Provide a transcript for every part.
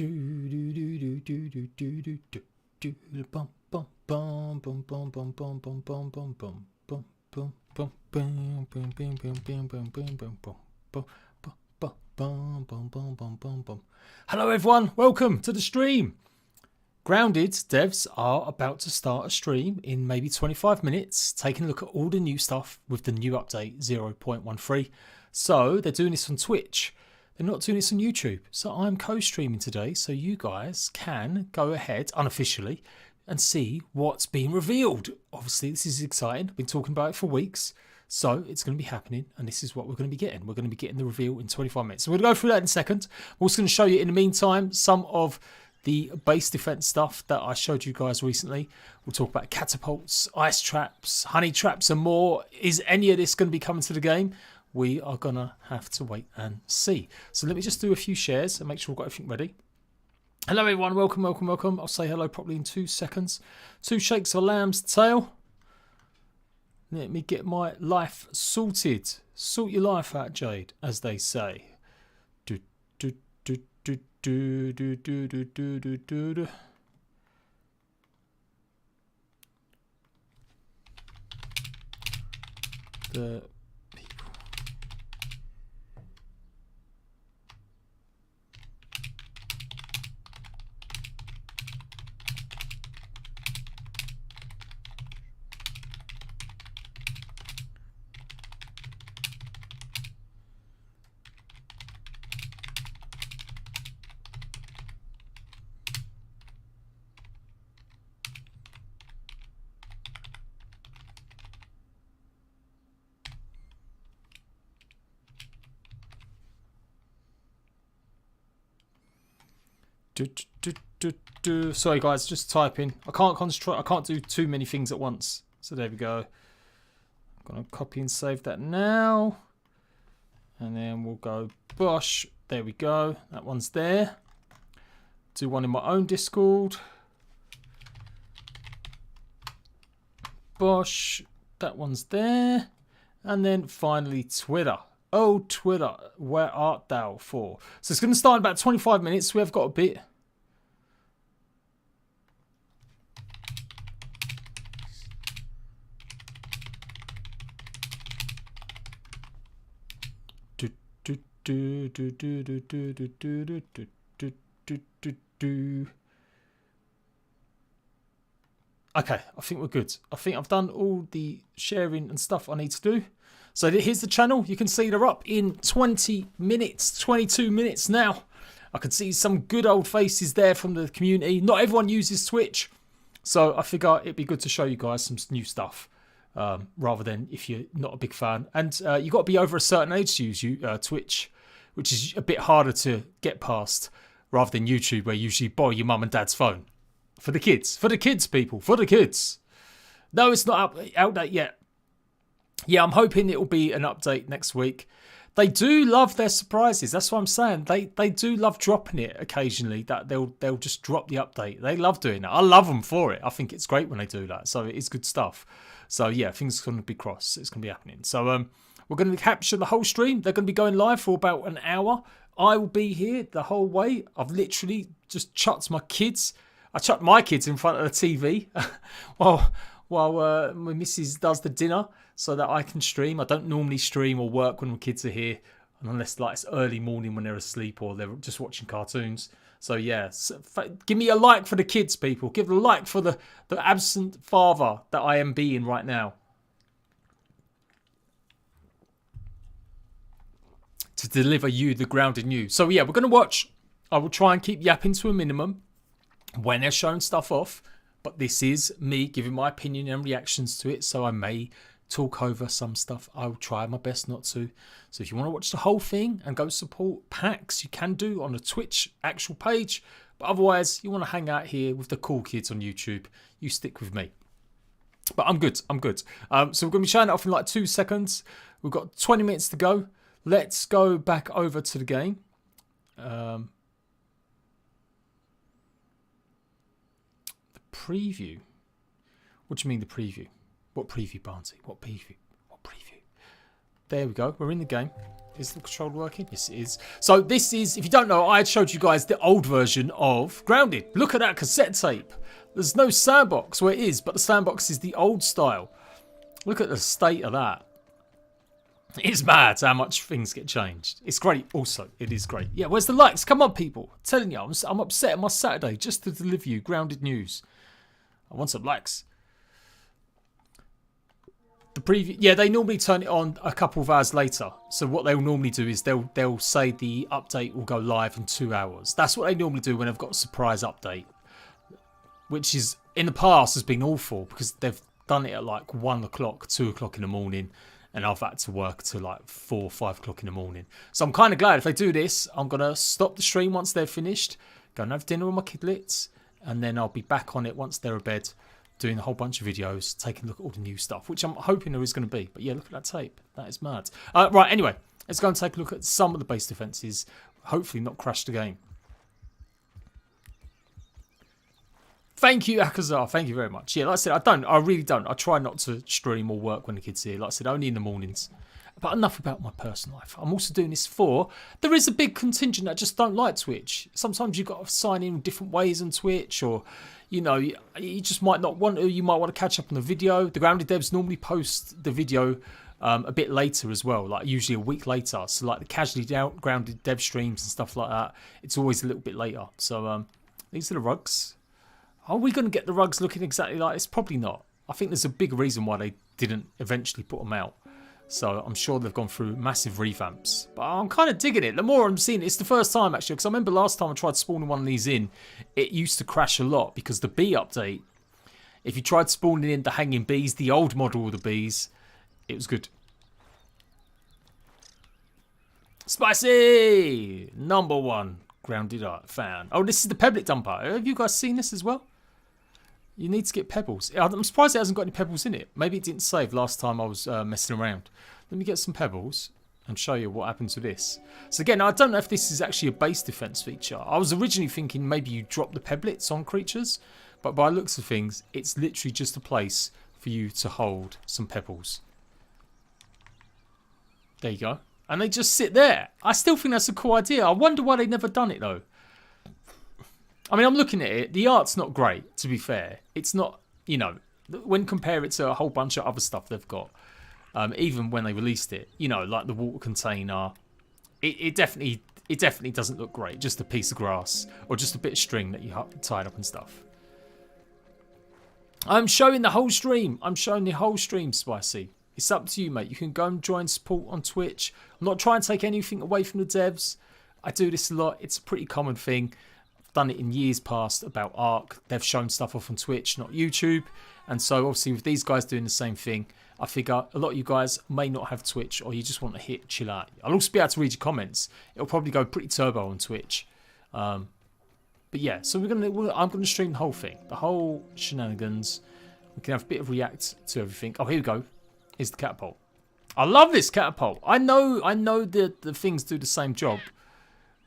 Hello everyone, welcome to the stream. Grounded devs are about to start a stream in maybe 25 minutes, taking a look at all the new stuff with the new update 0.13. So they're doing this on Twitch. They're not doing this on YouTube. So I'm co-streaming today, so you guys can go ahead unofficially and see what's being revealed. Obviously, this is exciting. I've been talking about it for weeks. So it's going to be happening, and this is what we're going to be getting. We're going to be getting the reveal in 25 minutes. So we're going to go through that in a second. I'm also going to show you in the meantime some of the base defense stuff that I showed you guys recently. We'll talk about catapults, ice traps, honey traps, and more. Is any of this going to be coming to the game? We are going to have to wait and see. So let me just do a few shares and make sure we've got everything ready. Hello everyone, welcome, welcome, welcome. I'll say hello properly in 2 seconds. 2 shakes of a lamb's tail. Let me get my life sorted. Sort your life out, Jade, as they say. Do do do do do do do do do do do. The Sorry guys, just typing. I can't concentrate. I can't do too many things at once. So there we go. I'm gonna copy and save that now, and then we'll go Bosh. There we go. That one's there. Do one in my own Discord. Bosh. That one's there, and then finally Twitter. Oh Twitter, where art thou for? So it's going to start in about 25 minutes. We have got a bit. Okay, I think we're good. I think I've done all the sharing and stuff I need to do. So here's the channel. You can see they're up in 20 minutes, 22 minutes now. I can see some good old faces there from the community. Not everyone uses Twitch, so I figure it'd be good to show you guys some new stuff, rather than if you're not a big fan. And you've got to be over a certain age to use Twitch, which is a bit harder to get past, rather than YouTube, where you usually borrow your mum and dad's phone. For the kids, people, for the kids. No, it's not out that yet. Yeah, I'm hoping it will be an update next week. They do love their surprises. That's what I'm saying. They do love dropping it occasionally. That they'll just drop the update. They love doing that. I love them for it. I think it's great when they do that. So it is good stuff. So yeah, things are going to be crossed. It's going to be happening. So we're going to capture the whole stream. They're going to be going live for about an hour. I will be here the whole way. I've literally just chucked my kids. I chucked my kids in front of the TV while my missus does the dinner, so that I can stream. I don't normally stream or work when my kids are here, unless like it's early morning when they're asleep or they're just watching cartoons. So yeah, give me a like for the kids, people. Give a like for the absent father that I am being right now, to deliver you the grounded news. So yeah, we're going to watch. I will try and keep yapping to a minimum when they're showing stuff off, but this is me giving my opinion and reactions to it, so I may talk over some stuff. I'll try my best not to. So if you want to watch the whole thing and go support PAX, you can do on the Twitch actual page, but otherwise you want to hang out here with the cool kids on YouTube, you stick with me. But I'm good. So we're going to be showing it off in like 2 seconds. We've got 20 minutes to go. Let's go back over to the game. Preview? What do you mean the preview? What preview, Barnsey? What preview? What preview? There we go. We're in the game. Is the controller working? Yes, it is. So this is, if you don't know, I had showed you guys the old version of Grounded. Look at that cassette tape. There's no sandbox where it is, but the sandbox is the old style. Look at the state of that. It's mad how much things get changed. It's great also. It is great. Yeah, where's the likes? Come on, people. I'm telling you, I'm upset on my Saturday just to deliver you Grounded news. I want some likes. The preview, yeah, they normally turn it on a couple of hours later. So what they'll normally do is they'll say the update will go live in 2 hours. That's what they normally do when they've got a surprise update, which is in the past has been awful because they've done it at like 1 o'clock, 2 o'clock in the morning, and I've had to work till like 4 or 5 o'clock in the morning. So I'm kind of glad if they do this. I'm gonna stop the stream once they're finished, go and have dinner with my kidlets, and then I'll be back on it once they're abed, doing a whole bunch of videos, taking a look at all the new stuff, which I'm hoping there is going to be. But yeah, look at that tape. That is mad. Right, anyway, let's go and take a look at some of the base defenses. Hopefully not crash the game. Thank you, Akazar. Thank you very much. Yeah, like I said, I really don't. I try not to stream or work when the kids here. Like I said, only in the mornings. But enough about my personal life. I'm also doing this for, there is a big contingent that just don't like Twitch. Sometimes you've got to sign in different ways on Twitch, or, you know, you just might not want to. You might want to catch up on the video. The Grounded devs normally post the video a bit later as well, like usually a week later. So like the casually Grounded dev streams and stuff like that, it's always a little bit later. So these are the rugs. Are we going to get the rugs looking exactly like this? Probably not. I think there's a big reason why they didn't eventually put them out. So I'm sure they've gone through massive revamps. But I'm kind of digging it. The more I'm seeing it, it's the first time actually. Because I remember last time I tried spawning one of these in, it used to crash a lot. Because the bee update, if you tried spawning in the hanging bees, the old model of the bees, it was good. Spicy! #1 Grounded Art fan. Oh, this is the Pebblet dumper. Have you guys seen this as well? You need to get pebbles. I'm surprised it hasn't got any pebbles in it. Maybe it didn't save last time I was messing around. Let me get some pebbles and show you what happens with this. So again, I don't know if this is actually a base defense feature. I was originally thinking maybe you drop the pebblets on creatures, but by the looks of things, it's literally just a place for you to hold some pebbles. There you go. And they just sit there. I still think that's a cool idea. I wonder why they've never done it though. I mean, I'm looking at it. The art's not great, to be fair. It's not, you know, when compare it to a whole bunch of other stuff they've got, even when they released it, you know, like the water container, it definitely doesn't look great. Just a piece of grass or just a bit of string that you tied up and stuff. I'm showing the whole stream. I'm showing the whole stream, Spicy. It's up to you, mate. You can go and join support on Twitch. I'm not trying to take anything away from the devs. I do this a lot. It's a pretty common thing. Done it in years past about Arc. They've shown stuff off on Twitch, not YouTube. And so obviously with these guys doing the same thing, I figure a lot of you guys may not have Twitch or you just want to hit chill out. I'll also be able to read your comments. It'll probably go pretty turbo on Twitch. But yeah, so I'm gonna stream the whole thing, the whole shenanigans. We can have a bit of react to everything. Oh, here we go. Here's the catapult. I love this catapult. I know the things do the same job.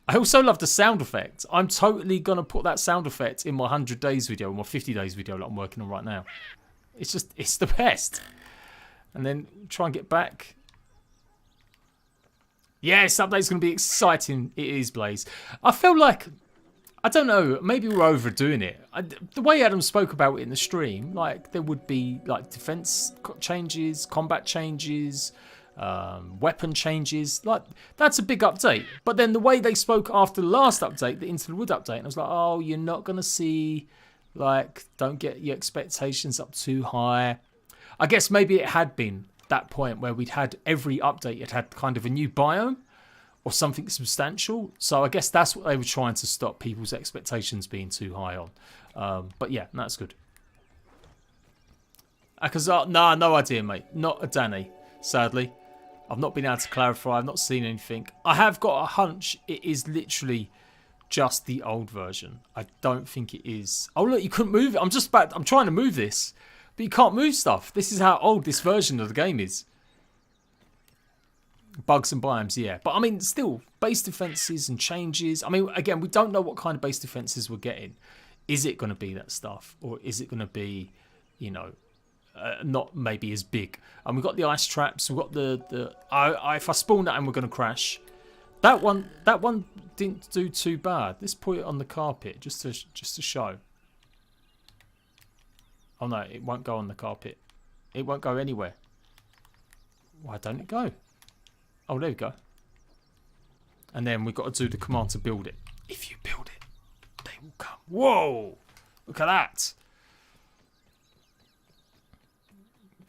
I also love the sound effect. I'm totally going to put that sound effect in my 100 days video, or my 50 days video that I'm working on right now. It's the best. And then try and get back. Yes, update's going to be exciting. It is, Blaze. I feel like, I don't know, maybe we're overdoing it. The way Adam spoke about it in the stream, like there would be like defense changes, combat changes, weapon changes, like that's a big update. But then the way they spoke after the last update, the Into the Wood update, and I was like, oh, you're not gonna see, like, don't get your expectations up too high. I guess maybe it had been that point where we'd had every update, it had kind of a new biome or something substantial. So I guess that's what they were trying to stop people's expectations being too high on. But yeah, that's good. Akazar, nah, no idea, mate. Not a Danny, sadly. I've not been able to clarify. I've not seen anything. I have got a hunch it is literally just the old version. I don't think it is. Oh, look, you couldn't move it. I'm trying to move this, but you can't move stuff. This is how old this version of the game is. Bugs and biomes, yeah. But I mean, still, base defenses and changes. I mean, again, we don't know what kind of base defenses we're getting. Is it going to be that stuff? Or is it going to be, you know, not maybe as big. And we've got the ice traps. We've got if I spawn that and we're going to crash. That one didn't do too bad. Let's put it on the carpet just to show. Oh no, it won't go on the carpet. It won't go anywhere. Why don't it go? Oh, there we go. And then we've got to do the command to build it. If you build it, they will come. Whoa! Look at that.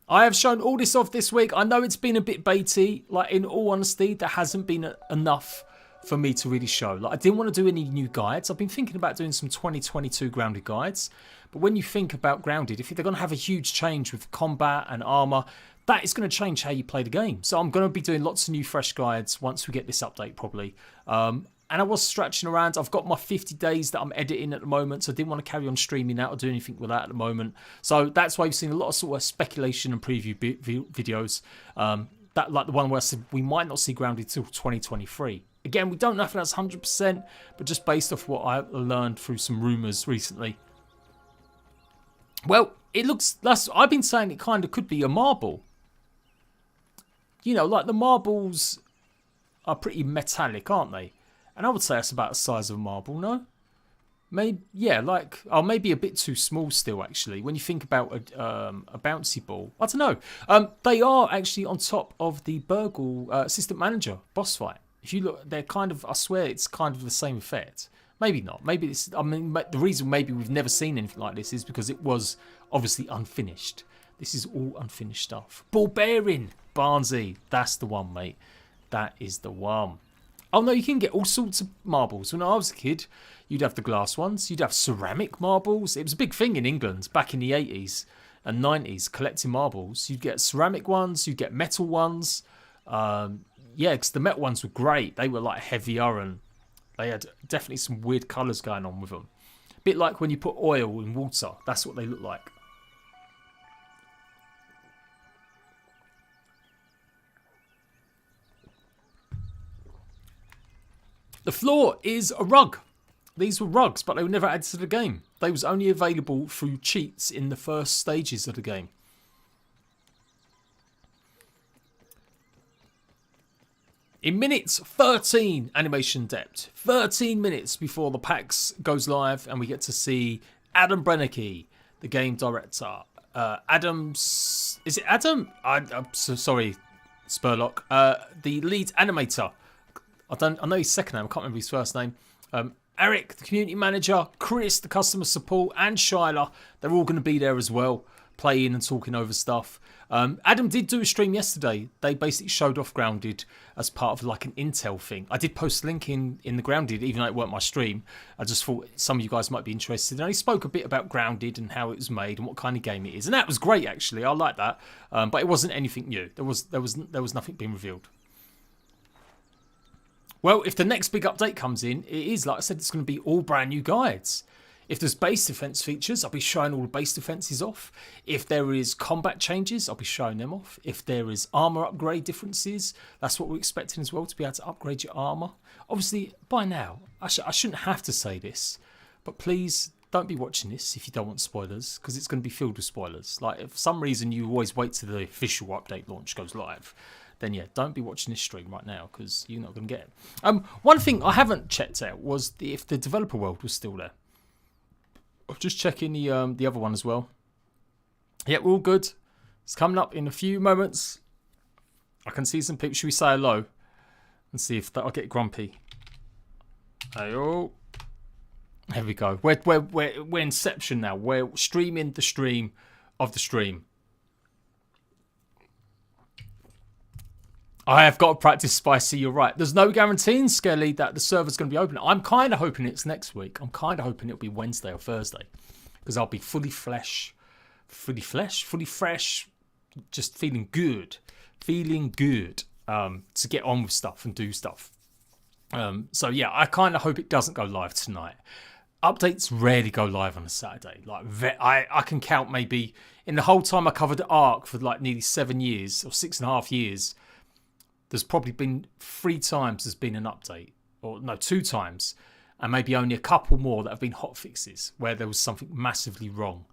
I have shown all this off this week. I know it's been a bit baity. Like, in all honesty, there hasn't been enough for me to really show. Like, I didn't want to do any new guides. I've been thinking about doing some 2022 grounded guides. But when you think about grounded, if they're going to have a huge change with combat and armor, that is going to change how you play the game. So I'm going to be doing lots of new fresh guides once we get this update probably. And I was scratching around. I've got my 50 days that I'm editing at the moment, so I didn't want to carry on streaming that or do anything with that at the moment. So that's why you've seen a lot of sort of speculation and preview videos. That, like the one where I said we might not see grounded till 2023. Again, we don't know if that's 100%, but just based off what I learned through some rumours recently. Well, it looks... I've been saying it kind of could be a marble. You know, like the marbles are pretty metallic, aren't they? And I would say that's about the size of a marble, no? Maybe, yeah, like... Oh, maybe a bit too small still, actually. When you think about a bouncy ball. I don't know. They are actually on top of the Burgle Assistant Manager boss fight. If you look, they're kind of... I swear it's kind of the same effect. Maybe not. Maybe it's... I mean, the reason maybe we've never seen anything like this is because it was obviously unfinished. This is all unfinished stuff. Ball bearing! Barnsey. That's the one, mate. That is the one. Oh no, you can get all sorts of marbles. When I was a kid, you'd have the glass ones. You'd have ceramic marbles. It was a big thing in England back in the 80s and 90s, collecting marbles. You'd get ceramic ones. You'd get metal ones. Yeah, because the metal ones were great. They were like heavier and they had definitely some weird colours going on with them. A bit like when you put oil in water. That's what they look like. The floor is a rug. These were rugs, but they were never added to the game. They was only available through cheats in the first stages of the game. In minutes 13 animation depth. 13 minutes before the PAX goes live and we get to see Adam Brennicky, the game director. Is it Adam? I'm so sorry, Spurlock. The lead animator. I know his second name. I can't remember his first name. Eric, the community manager. Chris, the customer support. And Shyla. They're all going to be there as well, playing and talking over stuff. Adam did do a stream yesterday. They basically showed off Grounded as part of like an Intel thing. I did post a link in the Grounded, even though it weren't my stream. I just thought some of you guys might be interested. And he spoke a bit about Grounded and how it was made and what kind of game it is. And that was great, actually. I like that. But it wasn't anything new. There was nothing being revealed. Well, if the next big update comes in, it is, like I said, it's going to be all brand new guides. If there's base defense features, I'll be showing all the base defenses off. If there is combat changes, I'll be showing them off. If there is armor upgrade differences, that's what we're expecting as well, to be able to upgrade your armor. Obviously, by now, I shouldn't have to say this, but please don't be watching this if you don't want spoilers, because it's going to be filled with spoilers. Like, if for some reason you always wait till the official update launch goes live, then yeah, don't be watching this stream right now because you're not going to get it. One thing I haven't checked out was if the developer world was still there. I'm just checking the other one as well. Yeah, we're all good. It's coming up in a few moments. I can see some people. Should we say hello and see if I'll get grumpy? Hey-oh. There we go. We're Inception now. We're streaming the stream of the stream. I have got to practice spicy, you're right. There's no guaranteeing, Skelly, that the server's going to be open. I'm kind of hoping it's next week. I'm kind of hoping it'll be Wednesday or Thursday. Because I'll be fully fresh, just feeling good. To get on with stuff and do stuff. So yeah, I kind of hope it doesn't go live tonight. Updates rarely go live on a Saturday. Like I can count maybe, in the whole time I covered the Ark for like nearly 7 years, or 6.5 years, there's probably been 3 times there's been an update. Or no, 2 times. And maybe only a couple more that have been hot fixes where there was something massively wrong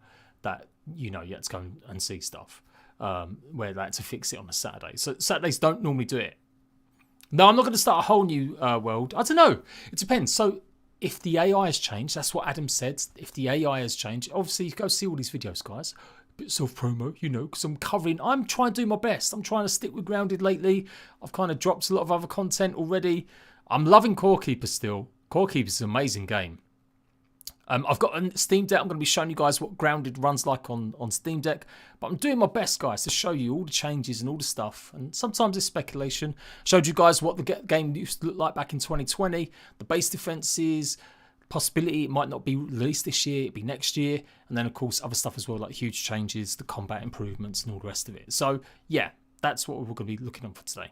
that you know, you had to go and see stuff where they had to fix it on a Saturday. So Saturdays don't normally do it. No, I'm not going to start a whole new world. I don't know. It depends. So if the AI has changed, that's what Adam said. If the AI has changed, obviously you go see all these videos, guys. Bit self-promo, you know, because I'm trying to do my best. I'm trying to stick with Grounded lately. I've kind of dropped a lot of other content already. I'm loving Core Keeper still. Core Keeper is an amazing game. I've got a Steam Deck. I'm going to be showing you guys what Grounded runs like on Steam Deck. But I'm doing my best, guys, to show you all the changes and all the stuff. And sometimes it's speculation. Showed you guys what the game used to look like back in 2020. The base defenses, possibility it might not be released this year, it'd be next year. And then, of course, other stuff as well, like huge changes, the combat improvements and all the rest of it. So, yeah, that's what we're going to be looking on for today.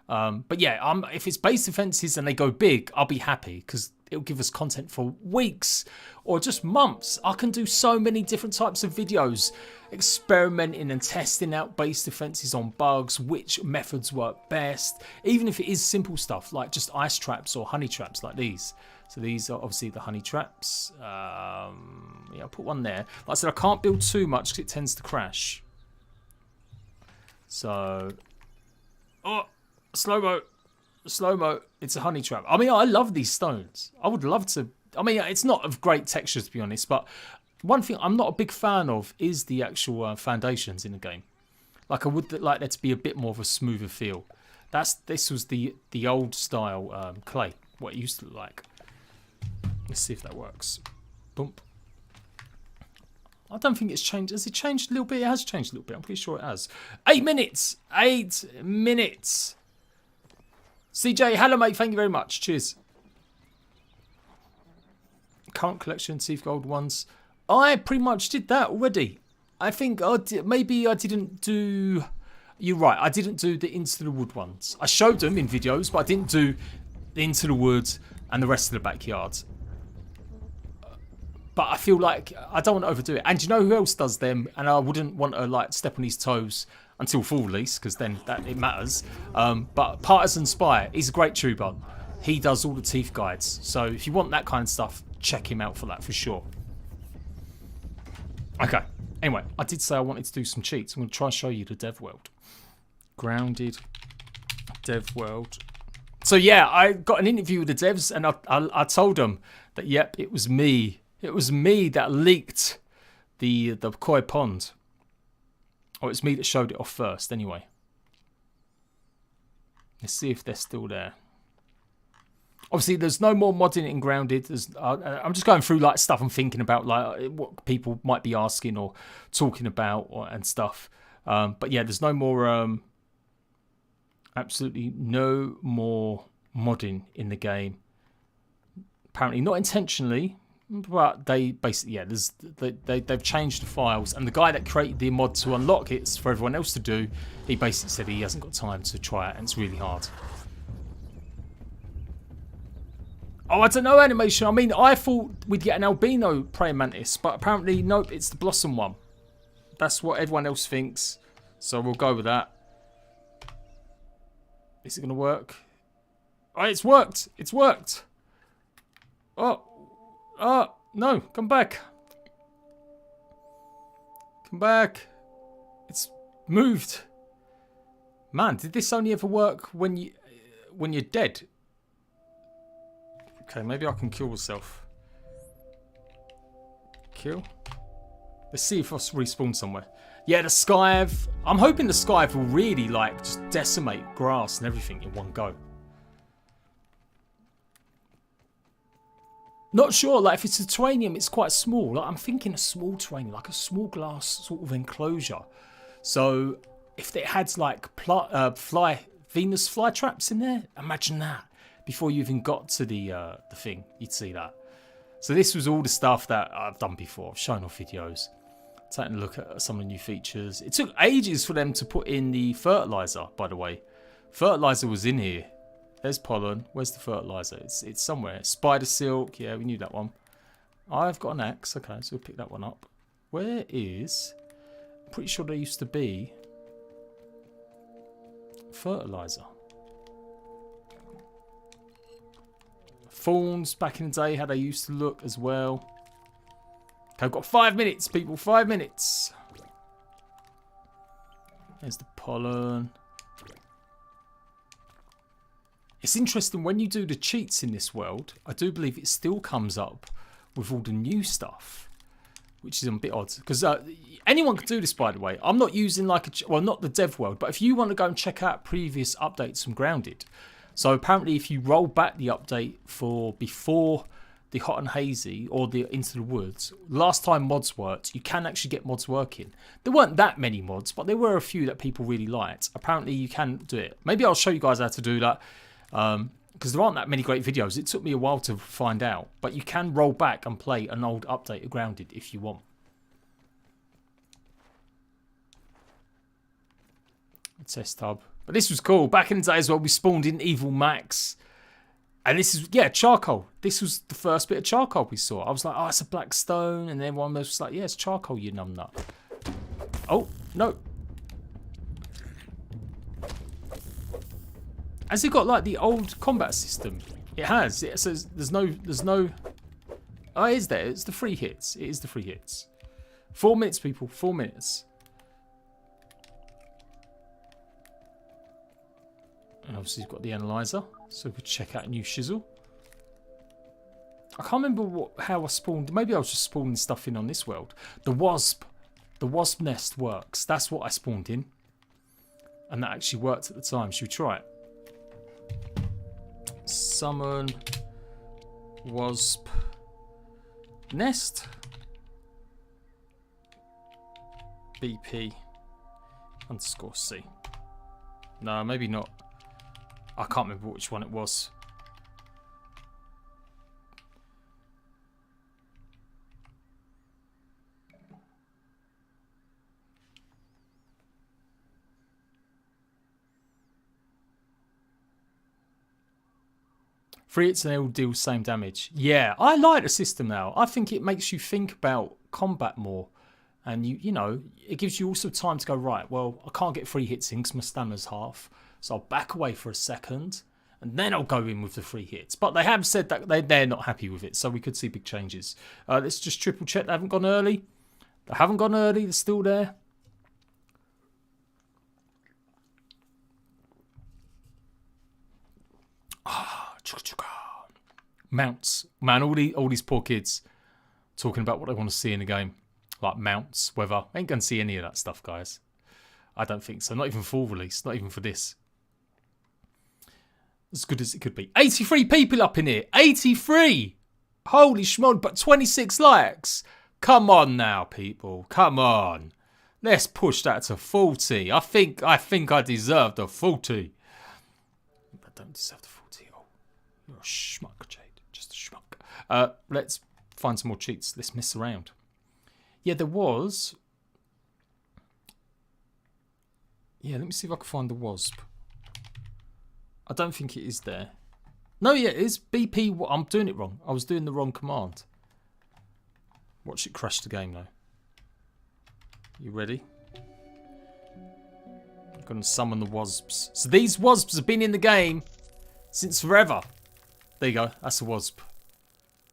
But yeah, if it's base defenses and they go big, I'll be happy because it'll give us content for weeks or just months. I can do so many different types of videos experimenting and testing out base defenses on bugs, which methods work best, even if it is simple stuff like just ice traps or honey traps like these. So these are obviously the honey traps. Yeah, I'll put one there. Like I said, I can't build too much because it tends to crash. So, oh, slow-mo. Slow-mo. It's a honey trap. I mean, I love these stones. I would love to. I mean, it's not of great texture, to be honest, but one thing I'm not a big fan of is the actual foundations in the game. Like, I would like there to be a bit more of a smoother feel. This was the old style clay, what it used to look like. Let's see if that works. Bump. I don't think it's changed. Has it changed a little bit? It has changed a little bit. I'm pretty sure it has. 8 minutes. 8 minutes. CJ, hello, mate. Thank you very much. Cheers. Current collection, Thief Gold ones. I pretty much did that already. I think maybe I didn't do... You're right. I didn't do the Into the Wood ones. I showed them in videos, but I didn't do the Into the Wood and the rest of the backyard. But I feel like I don't want to overdo it. And you know who else does them? And I wouldn't want to like step on his toes until full release, because then it matters. But Partisan Spy, he's a great tuber. He does all the teeth guides. So if you want that kind of stuff, check him out for that for sure. Okay. Anyway, I did say I wanted to do some cheats. I'm going to try and show you the dev world. Grounded dev world. So yeah, I got an interview with the devs, and I told them that yep, it was me. It was me that leaked the koi pond. Or it's me that showed it off first, anyway. Let's see if they're still there. Obviously, there's no more modding in Grounded. I'm just going through like stuff I'm thinking about, like what people might be asking or talking about and stuff. But yeah, there's no more... absolutely no more modding in the game. Apparently not intentionally, but they basically, yeah, they've changed the files, and the guy that created the mod to unlock it for everyone else to do, he basically said he hasn't got time to try it and it's really hard. Oh, I don't know, animation. I mean, I thought we'd get an albino praying mantis, but apparently nope, it's the blossom one. That's what everyone else thinks, so we'll go with that. Is it going to work? Oh, it's worked. It's worked. Oh, no, come back. Come back. It's moved. Man, did this only ever work when you're dead? Okay, maybe I can kill myself. Kill. Let's see if I respawn somewhere. Yeah, the Skyve. I'm hoping the Skyve will really like just decimate grass and everything in one go. Not sure, like if it's a terranium, it's quite small. Like, I'm thinking a small terranium, like a small glass sort of enclosure. So if it had like Venus fly traps in there, imagine that. Before you even got to the thing, you'd see that. So this was all the stuff that I've done before. I've shown off videos. Taking a look at some of the new features. It took ages for them to put in the fertilizer, by the way. Fertilizer was in here. There's pollen. Where's the fertilizer? It's somewhere. Spider silk. Yeah, we knew that one. I've got an axe. Okay, so we'll pick that one up. Where is... I'm pretty sure there used to be... fertilizer. Fawns back in the day, how they used to look as well. Okay, I've got 5 minutes, people. 5 minutes. There's the pollen. It's interesting when you do the cheats in this world. I do believe it still comes up with all the new stuff, which is a bit odd. Because anyone can do this, by the way. I'm not using like a... Well, not the dev world. But if you want to go and check out previous updates from Grounded. So apparently if you roll back the update for before the Hot and Hazy or the Into the Woods, last time mods worked, you can actually get mods working. There weren't that many mods, but there were a few that people really liked. Apparently you can do it. Maybe I'll show you guys how to do that. Because there aren't that many great videos. It took me a while to find out. But you can roll back and play an old update of Grounded if you want. Test hub. But this was cool. Back in the day as well, we spawned in Evil Max. And this is, yeah, charcoal. This was the first bit of charcoal we saw. I was like, oh, it's a black stone. And then everyone was like, yeah, it's charcoal, you numbnut. Oh, no. Has it got like the old combat system? It has. It says there's no. Oh, it is there. It's the free hits. It is the free hits. 4 minutes, people. 4 minutes. And obviously you've got the analyzer, so we could check out a new shizzle. I can't remember how I spawned. Maybe I was just spawning stuff in on this world. The wasp nest works. That's what I spawned in, and that actually worked at the time. Should we try it? Summon wasp nest BP_C. No, maybe not. I can't remember which one it was. Free hits and they all deal same damage. Yeah, I like the system now. I think it makes you think about combat more. And you know, it gives you also time to go, right, well, I can't get free hits in because my stamina's half. So I'll back away for a second and then I'll go in with the free hits. But they have said that they're not happy with it. So we could see big changes. Let's just triple check they haven't gone early. They haven't gone early. They're still there. Mounts. Man, all these poor kids talking about what they want to see in the game. Like mounts, weather. I ain't going to see any of that stuff, guys. I don't think so. Not even full release. Not even for this. As good as it could be. 83 people up in here. 83! Holy schmoll, but 26 likes. Come on now, people. Come on. Let's push that to 40. I think I deserve the 40. I don't deserve the 40. Oh, you're a schmuck, Jade. Just a schmuck. Let's find some more cheats. Let's mess around. Yeah, there was... Yeah, let me see if I can find the wasp. I don't think it is there. No, yeah, it is BP. I'm doing it wrong. I was doing the wrong command. Watch it crash the game, though. You ready? I'm going to summon the wasps. So these wasps have been in the game since forever. There you go. That's a wasp.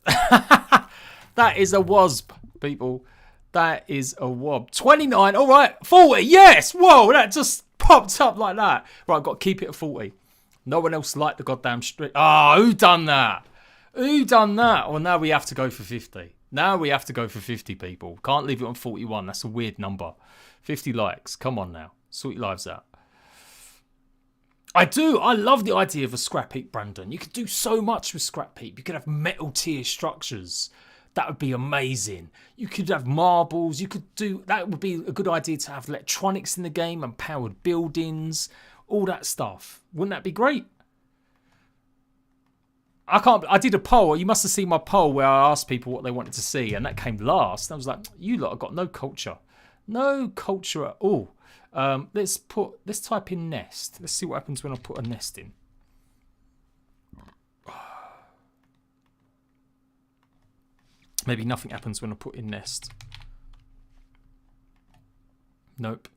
That is a wasp, people. That is a wob. 29. All right. 40. Yes. Whoa. That just popped up like that. Right. I've got to keep it at 40. No one else liked the goddamn streak. Ah, who done that? Who done that? Well, now we have to go for 50. Now we have to go for 50, people. Can't leave it on 41. That's a weird number. 50 likes. Come on now. Sort your lives out. I do. I love the idea of a scrap heap, Brandon. You could do so much with scrap heap. You could have metal tier structures. That would be amazing. You could have marbles. You could do... That would be a good idea to have electronics in the game and powered buildings. All that stuff. Wouldn't that be great? I did a poll. You must have seen my poll where I asked people what they wanted to see. And that came last. I was like, you lot have got no culture. No culture at all. Let's type in nest. Let's see what happens when I put a nest in. Maybe nothing happens when I put in nest. Nope.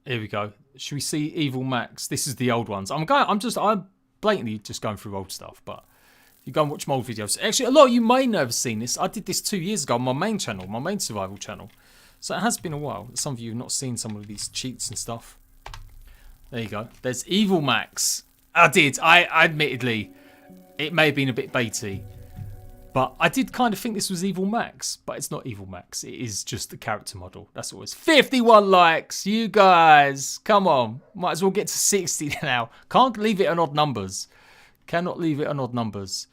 Here we go. Should we see Evil Max? This is the old ones. I'm blatantly just going through old stuff, but You go and watch my old videos. Actually, a lot of you may never have seen this. I did this 2 years ago on my main channel, my main survival channel. So it has been a while. Some of you have not seen some of these cheats and stuff. There you go. There's Evil Max. I admittedly, it may have been a bit baity. But I did kind of think this was Evil Max. But it's not Evil Max. It is just the character model. That's all it is. 51 likes. You guys. Come on. Might as well get to 60 now. Can't leave it on odd numbers. Cannot leave it on odd numbers.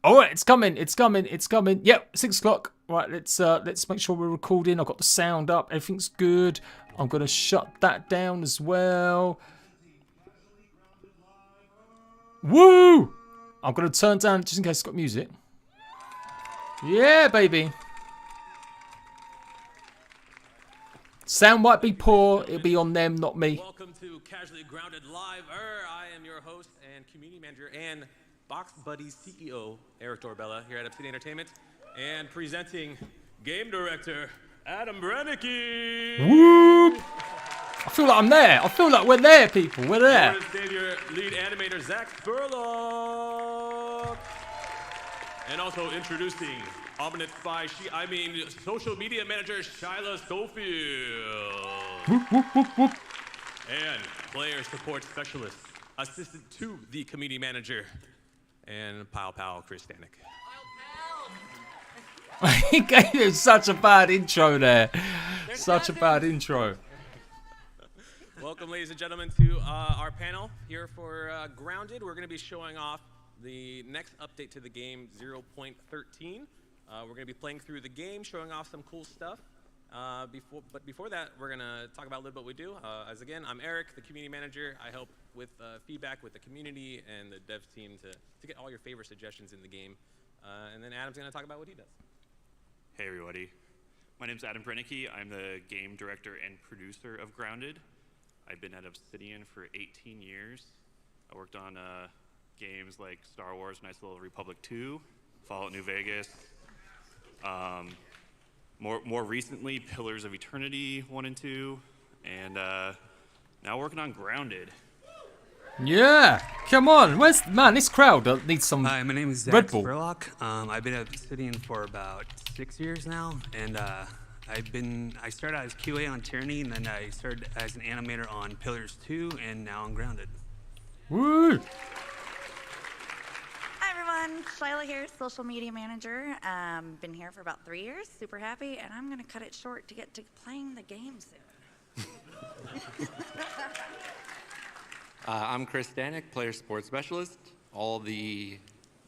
All right, it's coming. It's coming. It's coming. Yep, 6 o'clock. Right, let's make sure we're recording. I've got the sound up. Everything's good. I'm gonna shut that down as well. Woo! I'm gonna turn down just in case it's got music. Yeah, baby. Sound might be poor. It'll be on them, not me. Welcome to Casually Grounded Live. I am your host and community manager and Box Buddies CEO, Eric Dorbella, here at Obsidian Entertainment, and presenting game director Adam Brennicky. Whoop! I feel like I'm there. I feel like we're there, people. We're there. Savior, lead animator Zach Spurlock. And also introducing Omnit social media manager Shyla Schofield. Whoop, whoop, whoop, whoop. And player support specialist, assistant to the community manager, and Pal Chris Stanek. He gave him such a bad intro there. Such a bad intro. Welcome, ladies and gentlemen, to our panel here for Grounded. We're going to be showing off the next update to the game, 0.13. We're going to be playing through the game, showing off some cool stuff. But before that, we're going to talk about a little bit what we do. As again, I'm Eric, the community manager. I help with feedback with the community and the dev team to get all your favorite suggestions in the game. And then Adam's going to talk about what he does. Hey everybody, my name's Adam Brennicky. I'm the game director and producer of Grounded. I've been at Obsidian for 18 years. I worked on games like Star Wars, Knights of the Old Republic 2, Fallout New Vegas. More recently, Pillars of Eternity 1 and 2, and now working on Grounded. Yeah, come on. Man, this crowd needs some Hi, my name is Zach Red Bull. Spurlock. I've been at Obsidian for about 6 years now, and I started out as QA on Tyranny, and then I started as an animator on Pillars 2, and now on Grounded. Woo! Hi everyone, Shyla here, social media manager. Been here for about 3 years, super happy, and I'm gonna cut it short to get to playing the game soon. I'm Chris Stanek, player support specialist. All the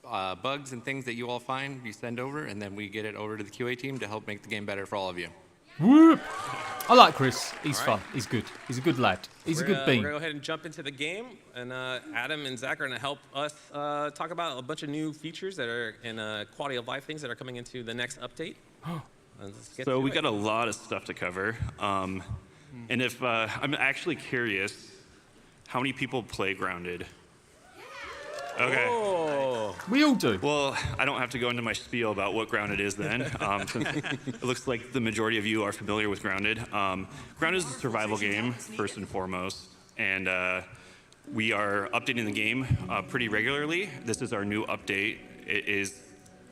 bugs and things that you all find, you send over, and then we get it over to the QA team to help make the game better for all of you. Whoop! I like Chris. He's fun. He's good. He's a good lad. He's a good bean. We're going to go ahead and jump into the game, and Adam and Zach are going to help us talk about a bunch of new features that are in quality of life things that are coming into the next update. So we got a lot of stuff to cover, and if I'm actually curious, how many people play Grounded? Okay. Oh. We all do. Well, I don't have to go into my spiel about what Grounded is then. It looks like the majority of you are familiar with Grounded. Grounded is a survival game, first and foremost, and we are updating the game pretty regularly. This is our new update. It is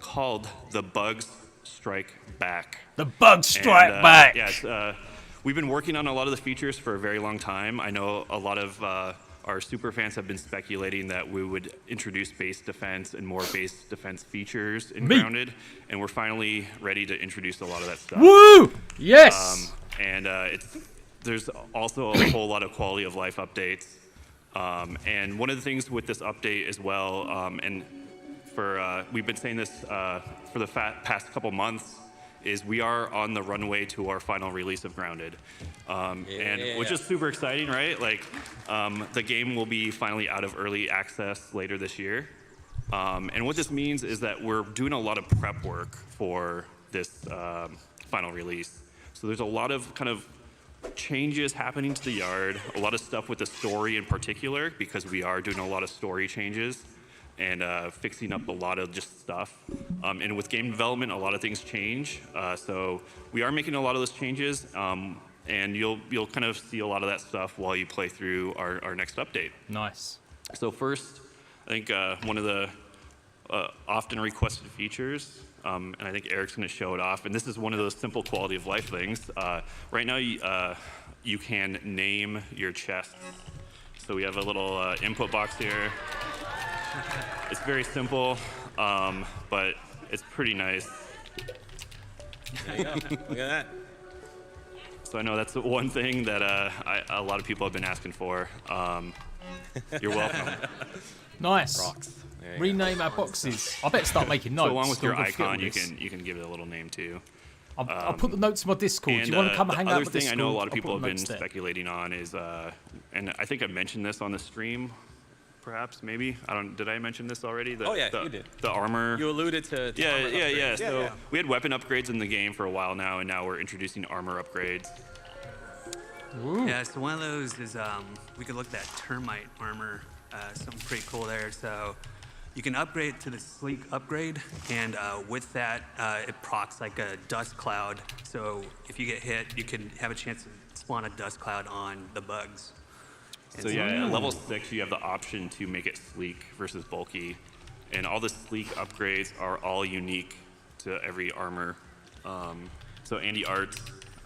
called The Bugs Strike Back. The Bugs Strike Back! Yeah, we've been working on a lot of the features for a very long time. I know a lot of our super fans have been speculating that we would introduce base defense and more base defense features in Grounded, and we're finally ready to introduce a lot of that stuff. Woo! Yes! There's also a whole lot of quality of life updates. And one of the things with this update as well, we've been saying this for the past couple months, is we are on the runway to our final release of Grounded. And which is super exciting, right? Like, the game will be finally out of early access later this year. And what this means is that we're doing a lot of prep work for this final release. So there's a lot of kind of changes happening to the yard, a lot of stuff with the story in particular, because we are doing a lot of story changes and fixing up a lot of just stuff. And with game development, a lot of things change. So we are making a lot of those changes, and you'll kind of see a lot of that stuff while you play through our next update. Nice. So first, I think one of the often requested features, and I think Eric's going to show it off. And this is one of those simple quality of life things. Right now, you can name your chest. So we have a little input box here. It's very simple, but it's pretty nice. There you go. Look at that. So I know that's the one thing that a lot of people have been asking for. You're welcome. Nice. Rocks. There you Rename our boxes. I better start making notes. So along with so your I'm gonna forget icon, all you this. can give it a little name too. I'll put the notes in my Discord. And Do you want to come and hang the out other with thing Discord? I know a lot of I'll people put have the been notes there. speculating on is, and I think I mentioned this on the stream, perhaps, maybe. Did I mention this already? Oh, yeah, you did. The armor. You alluded to Yeah. armor upgrades. So we had weapon upgrades in the game for a while now, and now we're introducing armor upgrades. Ooh. Yeah, so one of those is we could look at that termite armor, something pretty cool there. So you can upgrade to the sleek upgrade, and with that, it procs like a dust cloud. So if you get hit, you can have a chance to spawn a dust cloud on the bugs. So yeah, at level 6, you have the option to make it sleek versus bulky. And all the sleek upgrades are all unique to every armor. So Andy Arts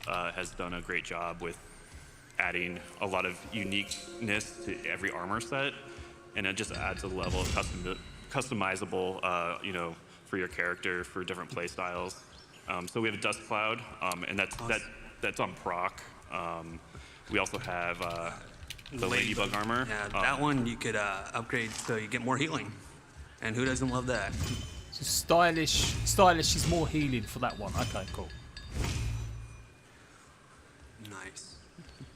has done a great job with adding a lot of uniqueness to every armor set. And it just adds a level of customizable, for your character, for different play styles. So we have a dust cloud, and that's on proc. We also have the Ladybug armor. Yeah, that one you could upgrade so you get more healing. And who doesn't love that? So stylish. Stylish is more healing for that one. Okay, cool. Nice.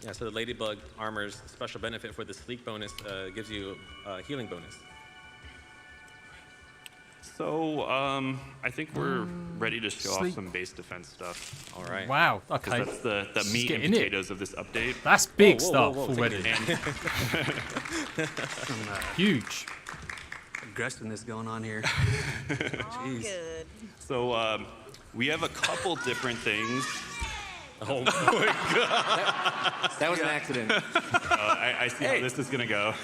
Yeah, so the Ladybug armor's special benefit for the sleek bonus gives you a healing bonus. So I think we're ready to show sleek. off some base defense stuff. All right. Wow. 'Cause Okay. that's the meat and getting it. potatoes of this update. That's big Whoa, stuff whoa, whoa, already. take it Some Huge. aggressiveness going on here. All Jeez. good. So we have a couple different things. Oh my God. That was an accident. I see how this is gonna go.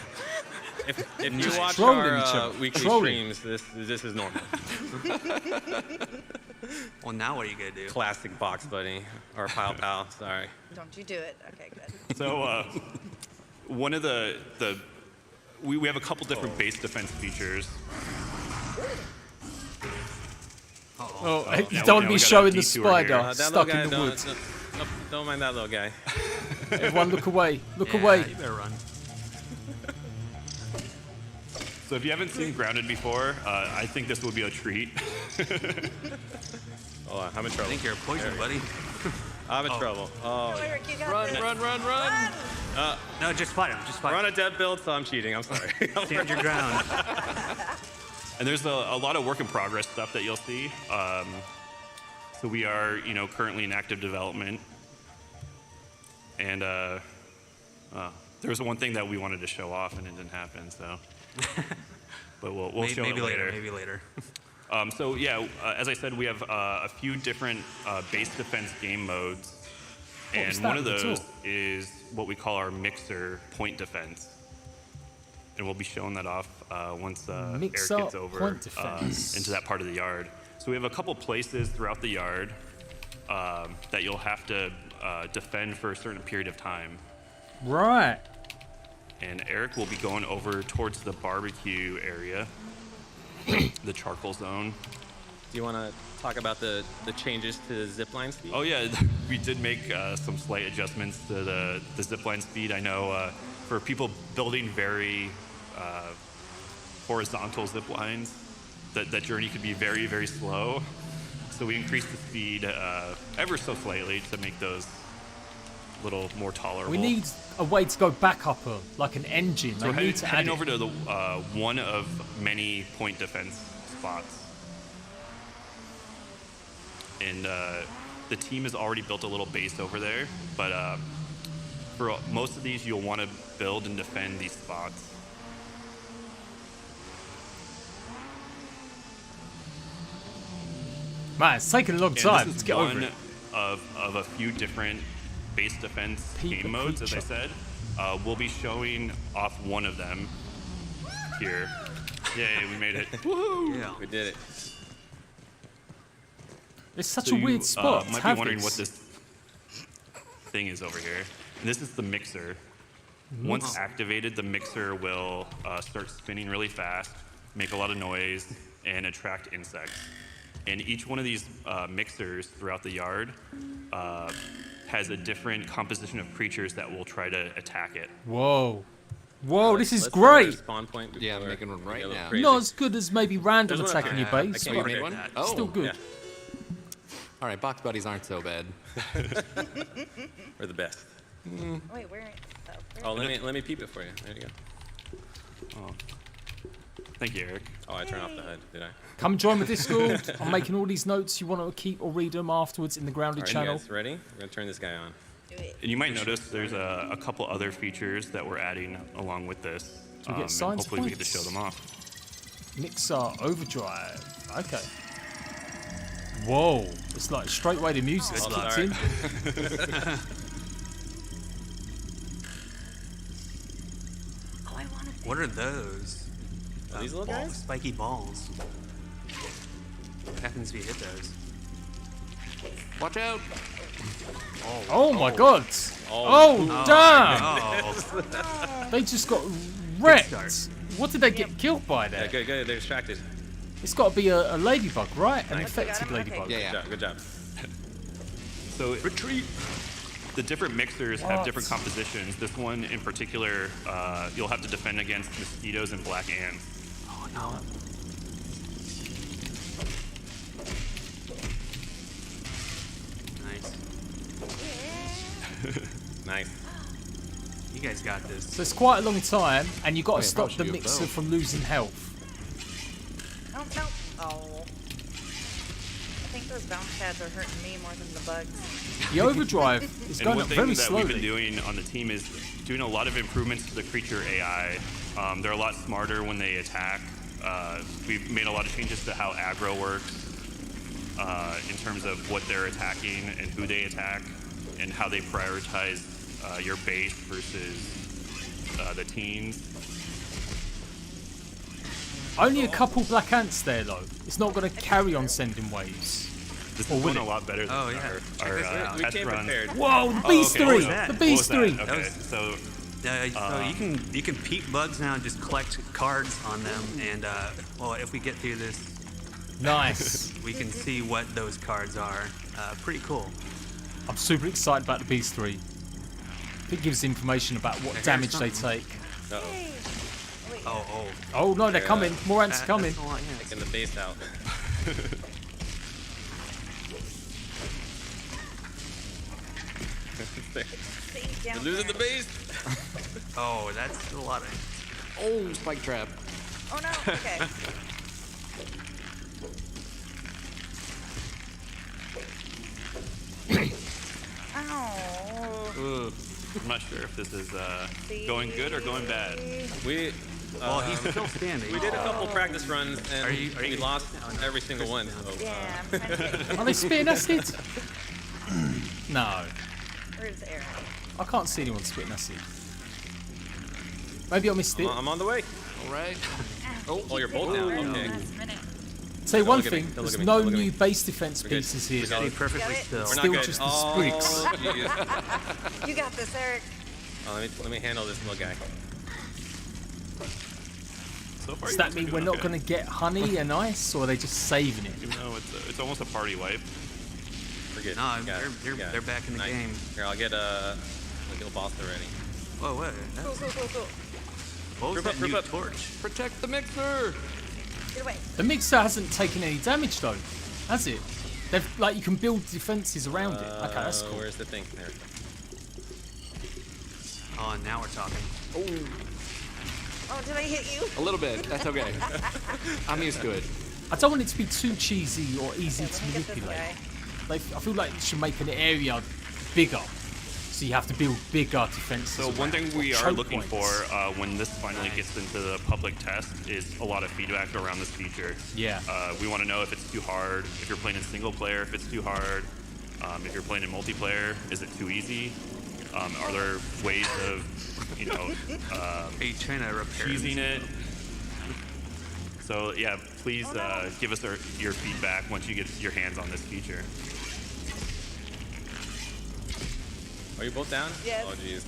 If you watch trolling our each other. weekly Trolling. streams, this is normal. Well, now what are you going to do? Classic box buddy or pal. Sorry. Don't you do it. Okay, good. So one of we have a couple different base defense features. Oh, yeah, you we- don't yeah, be we got a showing the detour spider here. That stuck little guy, in the woods. don't mind that little guy. Everyone, look away. Look Yeah, away. You better run. So if you haven't seen Grounded before, I think this would be a treat. Oh, I'm in I trouble. think you're a poison, buddy. I'm in trouble. Oh, Go, Eric, you got Run, this. run, run, run. No, just fight him. Just fight we're on him. a dead build, so I'm cheating. I'm sorry. Stand your ground. And there's a lot of work in progress stuff that you'll see. So we are, currently in active development. And there was one thing that we wanted to show off, and it didn't happen. So, but we'll show Maybe it later. Maybe later. So yeah, as I said, we have a few different base defense game modes, and was one that of at all? those is what we call our mixer point defense. And we'll be showing that off once Eric Mixer gets over point defense. into that part of the yard. So we have a couple places throughout the yard that you'll have to defend for a certain period of time. Right. And Eric will be going over towards the barbecue area, the charcoal zone. Do you want to talk about the changes to zipline speed? Oh yeah, we did make some slight adjustments to the zipline speed. I know for people building very horizontal zip lines, that journey could be very, very slow. So we increased the speed ever so slightly to make those a little more tolerable. We need a way to go back up like an engine. So They need to add heading it. over to the one of many point defense spots. And the team has already built a little base over there, but for most of these, you'll want to build and defend these spots. Man, it's taking a long And time this is to get over one it. of a few different base defense Peep game modes, as I creature. said. We'll be showing off one of them here. Yay, we made it. Yeah. We did it. It's such So a weird you, spot. to might be have wondering this. what this thing is over here. And this is the mixer. Once activated, the mixer will start spinning really fast, make a lot of noise, and attract insects. And each one of these mixers throughout the yard has a different composition of creatures that will try to attack it. Whoa. Whoa, this is Let's find our great. Spawn point Yeah, I'm before making one we right get a little now. crazy. Not as good as maybe random There's one up attacking here. your I base, can't You but made predict one? that. Oh, still good. Yeah. All right, box buddies aren't so bad. We're the best. Wait, where? Oh, let me peep it for you. There you go. Oh. Thank you, Eric. Oh, I turned off the HUD, did I? Come join the Discord. I'm making all these notes. You want to keep or read them afterwards in the Grounded All right, channel. you guys ready? We're gonna turn this guy on. And you might notice there's a couple other features that we're adding along with this. Do we get and science hopefully we get to points? show them off. Mixer overdrive. Okay. Whoa. It's like straight away the music's Oh, kicked sorry. in. Oh, I want to. What are those? Are these little balls, guys? spiky balls. What happens if you hit those? Watch out! Oh my god. Oh. Oh, damn. Oh, They just got wrecked. start. What did they get killed by there? Yeah, good, good. They're distracted. It's got to be a ladybug, right? An Nice. infected Okay. ladybug. Yeah, yeah. Good job. So retreat. The different mixers have What? different compositions. This one in particular, you'll have to defend against mosquitoes and black ants. oh no. Nice. Nice. You guys got this. So it's quite a long time, and you've got to yeah, stop probably the should go mixer both. from losing health. Oh, no. Oh. I think those bounce pads are hurting me more than the bugs. The overdrive is And going one up thing very that we've been slowly. doing on the team is doing a lot of improvements to the creature AI. They're a lot smarter when they attack. We've made a lot of changes to how aggro works in terms of what they're attacking and who they attack and how they prioritize your base versus the teens. Only a couple black ants there, though. It's not going to carry on sending waves. This Or is will going it? a lot better than Oh, yeah. Check our this out. We test came runs. prepared. Whoa, the Oh, Beast okay, what 3! was that? The What Beast was 3! that? Okay, so So you can peep bugs now and just collect cards on them, and well, if we get through this, Nice. we can see what those cards are. Pretty cool. I'm super excited about the Beast 3. It gives information about what Here's damage they something. take. Uh-oh. Hey. Wait, Oh, Oh no, they're Yeah. coming. More ants are coming. That's a lot, yeah. Taking the base out. things down We're losing the there. base. Oh, that's a lot of. Oh, spike trap. Oh, no. Okay. Ow. I'm not sure if this is going good or going bad. We Well, he's still standing. we did a couple practice runs and Are you- we lost every single one. So, Yeah, I'm trying to get. Are they spitting acid? No. Where's Aaron? I can't see anyone spitting acid. Maybe I missed it. I'm on the way. All right. Oh, you're both down. Okay. Last minute. Tell you one look at me, thing, don't look there's at me, no don't look at new me. base defense We're good. pieces here. We're though. Stay perfectly Got it. still. We're not Still good. just the Oh, sprigs. jeez. You got this, Eric. Oh, let me handle this little guy. So far, Does you that guys are mean doing we're not okay. going to get honey and ice, or are they just saving it? Even though it's almost a party wipe. We're good. No, We got it. they're- We got it. they're back in the Nice. game. Here, I'll get a little boss ready. Whoa, what? Cool, cool, cool, cool. What was Group up, that group new up. torch? Protect the mixer. Get away. The mixer hasn't taken any damage though, has it? They've like you can build defenses around it. Okay, that's cool. Where's the thing? There. Oh, now we're talking. Oh, did I hit you? A little bit. That's okay. I'm used to it. I don't want it to be too cheesy or easy Let to me get this manipulate. guy. Like, I feel like you should make an area bigger, so you have to build bigger defenses. So one around, thing we or are choke looking points. for when this finally gets into the public test is a lot of feedback around this feature. Yeah. We want to know if it's too hard, if you're playing in single player, if it's too hard, if you're playing in multiplayer, is it too easy? Are there ways of, Are you trying to repair cheesing it? So yeah, please give us your feedback once you get your hands on this feature. Are you both down? Yes. Oh, jeez.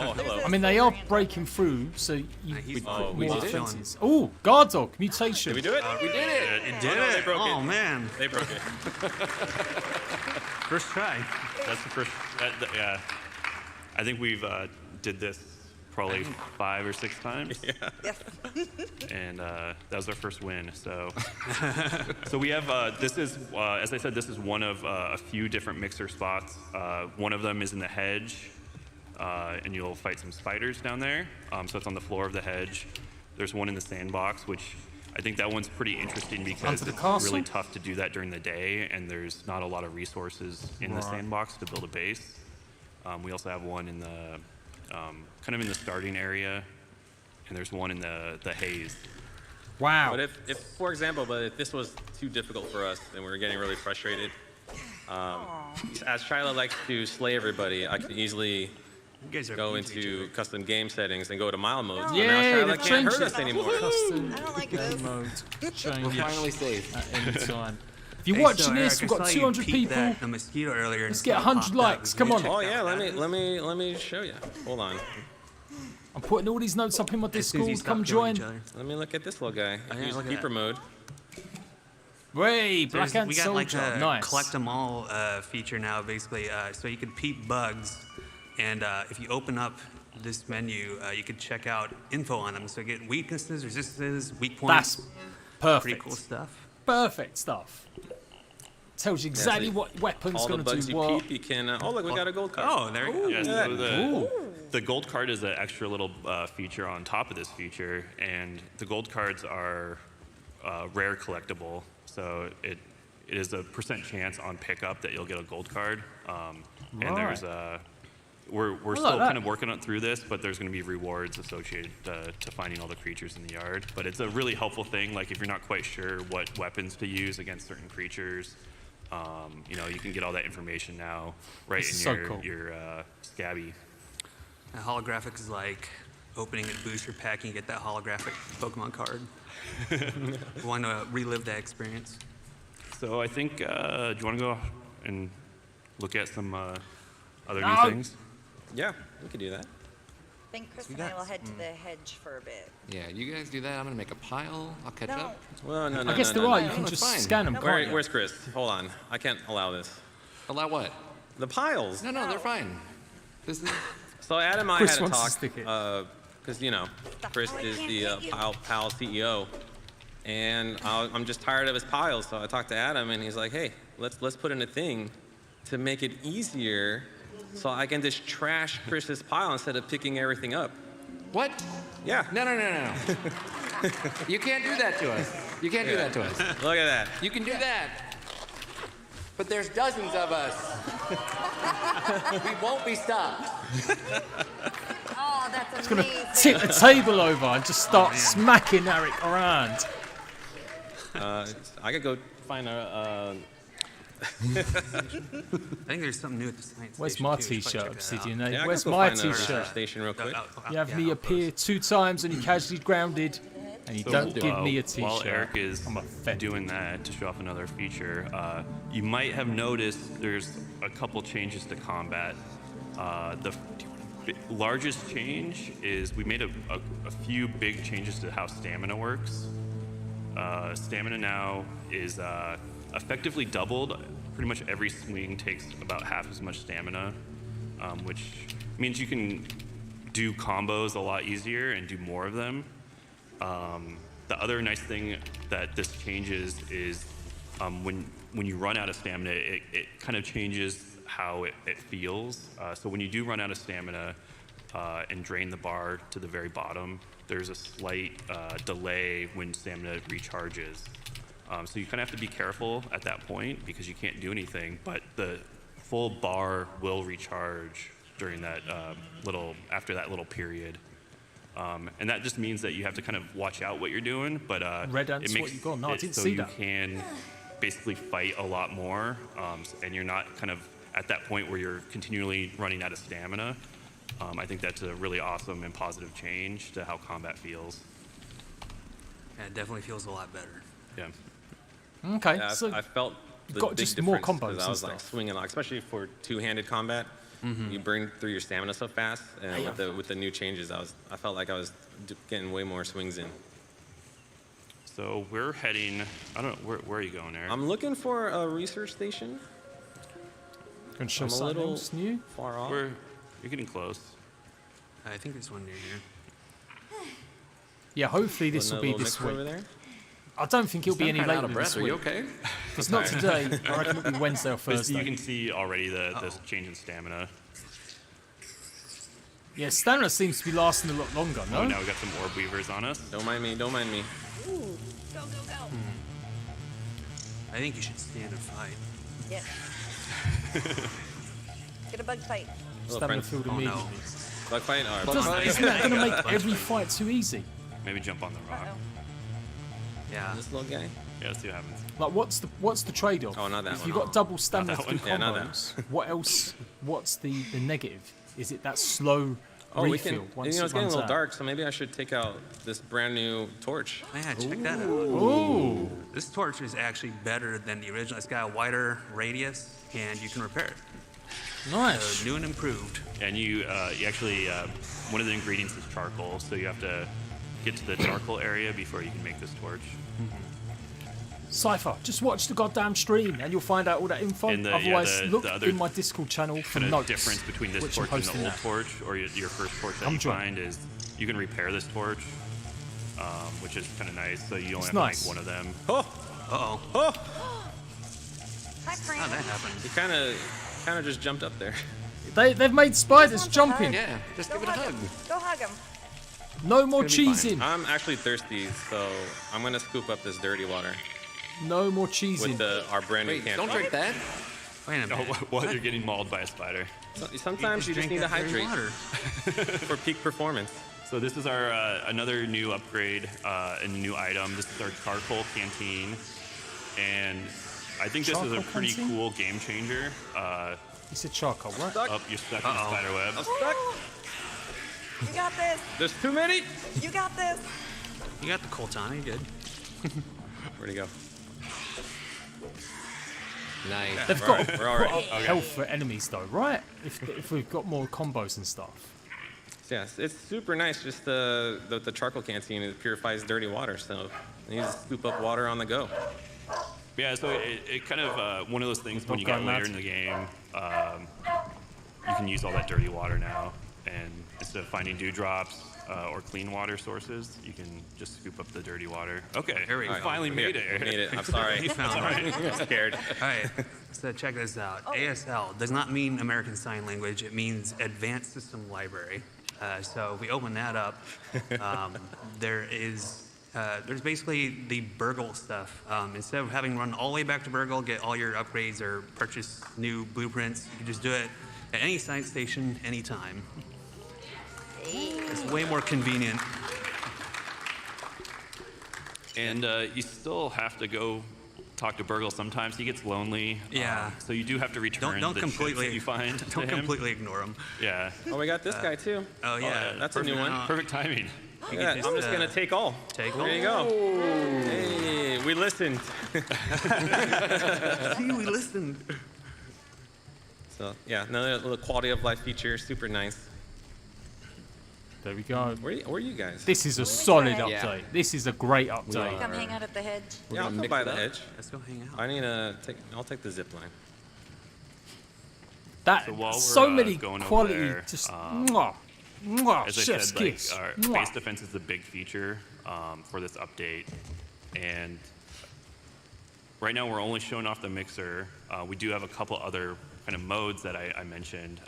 Oh, hello. I mean, they are breaking through, so you He's Oh, put we more did it? defenses. Oh, guard dog mutation. Did we do it? We did it. It did no, it. they broke Oh it. man, They broke it. first try. That's the first. Yeah, I think we've did this probably 5 or 6 times. Yes. And that was our first win. So, so we have this is as I said, this is one of a few different mixer spots. One of them is in the hedge, and you'll fight some spiders down there. So it's on the floor of the hedge. There's one in the sandbox, which I think that one's pretty interesting because Under the it's castle? really tough to do that during the day, and there's not a lot of resources in the sandbox to build a base. We also have one in the kind of in the starting area, and there's one in the haze. Wow. But if, for example, if this was too difficult for us and we were getting really frustrated, as Shyla likes to slay everybody, I can easily You guys are go mean to each into other. custom game settings and go to mild mode. No. So Yeah, now they've Shyla can't changed hurt it. us anymore. Custom I don't like game this. mode We're change finally safe. at any time. If you're Hey, watching so, this, Eric, we've I got saw you 200 peek people. That, a mosquito earlier. and Let's get something 100 popped up. likes. Can Come you on. check Oh that yeah, out? let me show you. Hold on. I'm putting all these notes up in my As soon as you Discord. stop Come killing join. each other. Let me look at this little guy. I yeah, use look at Keeper that. mode. Way, Black Ant We got like Soldier. a Nice. collect them all feature now, basically. So you can peep bugs, and if you open up this menu, you can check out info on them. So you get weaknesses, resistances, weak points. That's pretty perfect. cool stuff. Perfect stuff. Tells you exactly so what weapon's All the going to bugs do you what. peep, you can. Oh look, we got a gold card. Oh, there you go. Yeah, so Ooh. the gold card is an extra little feature on top of this feature, and the gold cards are rare collectible. So it is a % chance on pickup that you'll get a gold card. And there's we're still like that. kind of working on through this, but there's going to be rewards associated to finding all the creatures in the yard. But it's a really helpful thing. Like if you're not quite sure what weapons to use against certain creatures, you know, you can get all that information now right This is in so cool. your Scabby. A holographic is like opening a booster pack and you get that holographic Pokemon card. Want to relive that experience? So I think, do you want to go and look at some other No. new things? Yeah, we could do that. I think Chris and I will head to the hedge for a bit. Yeah, you guys do that. I'm gonna make a pile. I'll catch No. up. Well, no, no, I guess no, they're no, right. no. You can No, just it's fine. scan them, can't you? Where's Chris? Hold on. I can't allow this. Allow what? The piles. No, they're fine. This is. So Adam and I Chris had a wants to talk stick it. because you know Chris Oh, I is can't the get you. Pal CEO, and I'm just tired of his piles. So I talked to Adam, and he's like, "Hey, let's put in a thing to make it easier, so I can just trash Chris's pile instead of picking everything up." What? Yeah. No. You can't do that to us. You can't do that to us. Look at that. You can do that. But there's dozens of us. We won't be stopped. Oh, that's Gonna amazing. tip the table over and just start smacking Eric around. I could go find a. I think there's something new at the science Where's station, my too. You should t-shirt, probably check that out. Obsidian? Eh? Yeah, I Where's could go my find a t-shirt? station real quick. You have Yeah, me I'll appear 2 times and you casually grounded, and you don't give me a t-shirt. While Eric is I'm offended. doing that, to show off another feature, you might have noticed there's a couple changes to combat. The largest change is we made a few big changes to how stamina works. Stamina now is effectively doubled. Pretty much every swing takes about half as much stamina, which means you can do combos a lot easier and do more of them. The other nice thing that this changes is when you run out of stamina, it kind of changes how it feels. So when you do run out of stamina and drain the bar to the very bottom, there's a slight delay when stamina recharges. So you kind of have to be careful at that point because you can't do anything, but the full bar will recharge during that after that little period. And that just means that you have to kind of watch out what you're doing, but Red Ant's it what makes you got. No, I it didn't so see you that. can basically fight a lot more, and you're not kind of at that point where you're continually running out of stamina. I think that's a really awesome and positive change to how combat feels. Yeah, it definitely feels a lot better. Yeah. Okay, Yeah, so I felt the got big just more difference combos because I and was like stuff. swinging, especially for two-handed combat. You burn through your stamina so fast, and with the new changes, I felt like I was getting way more swings in. So we're heading. I don't know where are you going, Eric? I'm looking for a research station. gonna show I'm a something little else new. far off. You're getting close. I think there's one near here. Yeah, hopefully this will be Little this mixer over week. there. I don't think it'll be any Out later of than breath. this Are you week. okay? If it's not today, I reckon it'll be Wednesday or But you Thursday. can see already the change in stamina. Yeah, stamina seems to be lasting a lot longer, no? Oh, now we got some orb weavers on us. Don't mind me. Don't mind me. Ooh, go, go, go. I think you should stand and fight. Yeah. Get a bug fight. Little Stamina friends. filled Oh, no. immediately. Bug fight. All right. Doesn't- Isn't that going to make every fight too easy? Maybe jump on the rock. Uh-oh. Yeah. This little guy. Yeah, let's see what happens. Like, what's the trade-off? Oh, not that If one. you've got double stamina that through one. Yeah, not that combos, what else? What's the negative? Is it that slow Oh, refill we can. once You know, it it's getting a runs little out? dark, so maybe I should take out this brand new torch. Yeah, check that out. Ooh, This torch is actually better than the original. It's got a wider radius, and you can repair it. nice. So new and improved. And you actually one of the ingredients is charcoal, so you have to get to the charcoal area before you can make this torch. Cypher, just watch the goddamn stream and you'll find out all that info. And Otherwise, the look other in my Discord channel for Kind of notes. difference between this which I'm torch and the posting old that. torch, or your first torch that Come you join. find is you can repair this torch, which is kind of nice. So you only It's have nice. to make one of them. Oh, Uh-oh. oh! Hi, friend. How'd that happen? He kind of just jumped up there. They've made spiders wants a jumping. Yeah, just Go give it a hug hug. him. Go hug him. No more It's gonna be cheesing. I'm actually thirsty, so I'm gonna scoop up this dirty water No more with cheesing. our brand new Wait, can. don't drink that. Wait a Oh, minute. while you're getting mauled by a spider. Sometimes you just need to drink that dirty hydrate water. for peak performance. So this is our another new upgrade and new item. This is our charcoal canteen, and I think this is a Charcoal pretty canteen? cool game changer. You said charcoal, right? Up, you're stuck in the spider web. I'm stuck. You got this. There's too many. You got this. You got the Coltani, good. Where'd he go? Nice. They've We're got all to right, put we're all right. up health for enemies though, right? If we've got more combos and stuff. Yes, it's super nice. Just the charcoal canteen, it purifies dirty water, so you just scoop up water on the go. Yeah, so it kind of one of those things when you Don't get go later mad. in the game, you can use all that dirty water now, and instead of finding dewdrops or clean water sources, you can just scoop up the dirty water. Okay, Here we we go. finally made it. We made it. I'm sorry. You found it. I'm scared. All right, so check this out. ASL does not mean American Sign Language. It means Advanced System Library. So if we open that up, there's basically the Burgle stuff. Instead of having run all the way back to Burgle, get all your upgrades or purchase new blueprints, you can just do it at any science station, anytime. It's way more convenient. And you still have to go talk to Burgle sometimes. He gets lonely. Yeah. So you do have to return Don't the chips completely that you find. Don't to him. completely ignore them. Yeah. Oh, we got this guy too. Oh yeah, That's a new one. Perfect timing. You Yeah, can I'm just gonna take all. take There you go. Hey, we listened. See, we listened. So yeah, another little quality of life feature, super nice. There we go. Where are you guys? This is a solid Yeah. update. This is a great update. Come hang out at the hedge. Yeah, I'll gonna come mix by it the up. edge. Let's go hang out. I need to take. I'll take the zip line. That So while we're, so many going over quality, there, just mwah, mwah, As I chef's said, like, kiss. our Mwah. base defense is a big feature for this update, and right now we're only showing off the mixer. We do have a couple other kind of modes that I mentioned.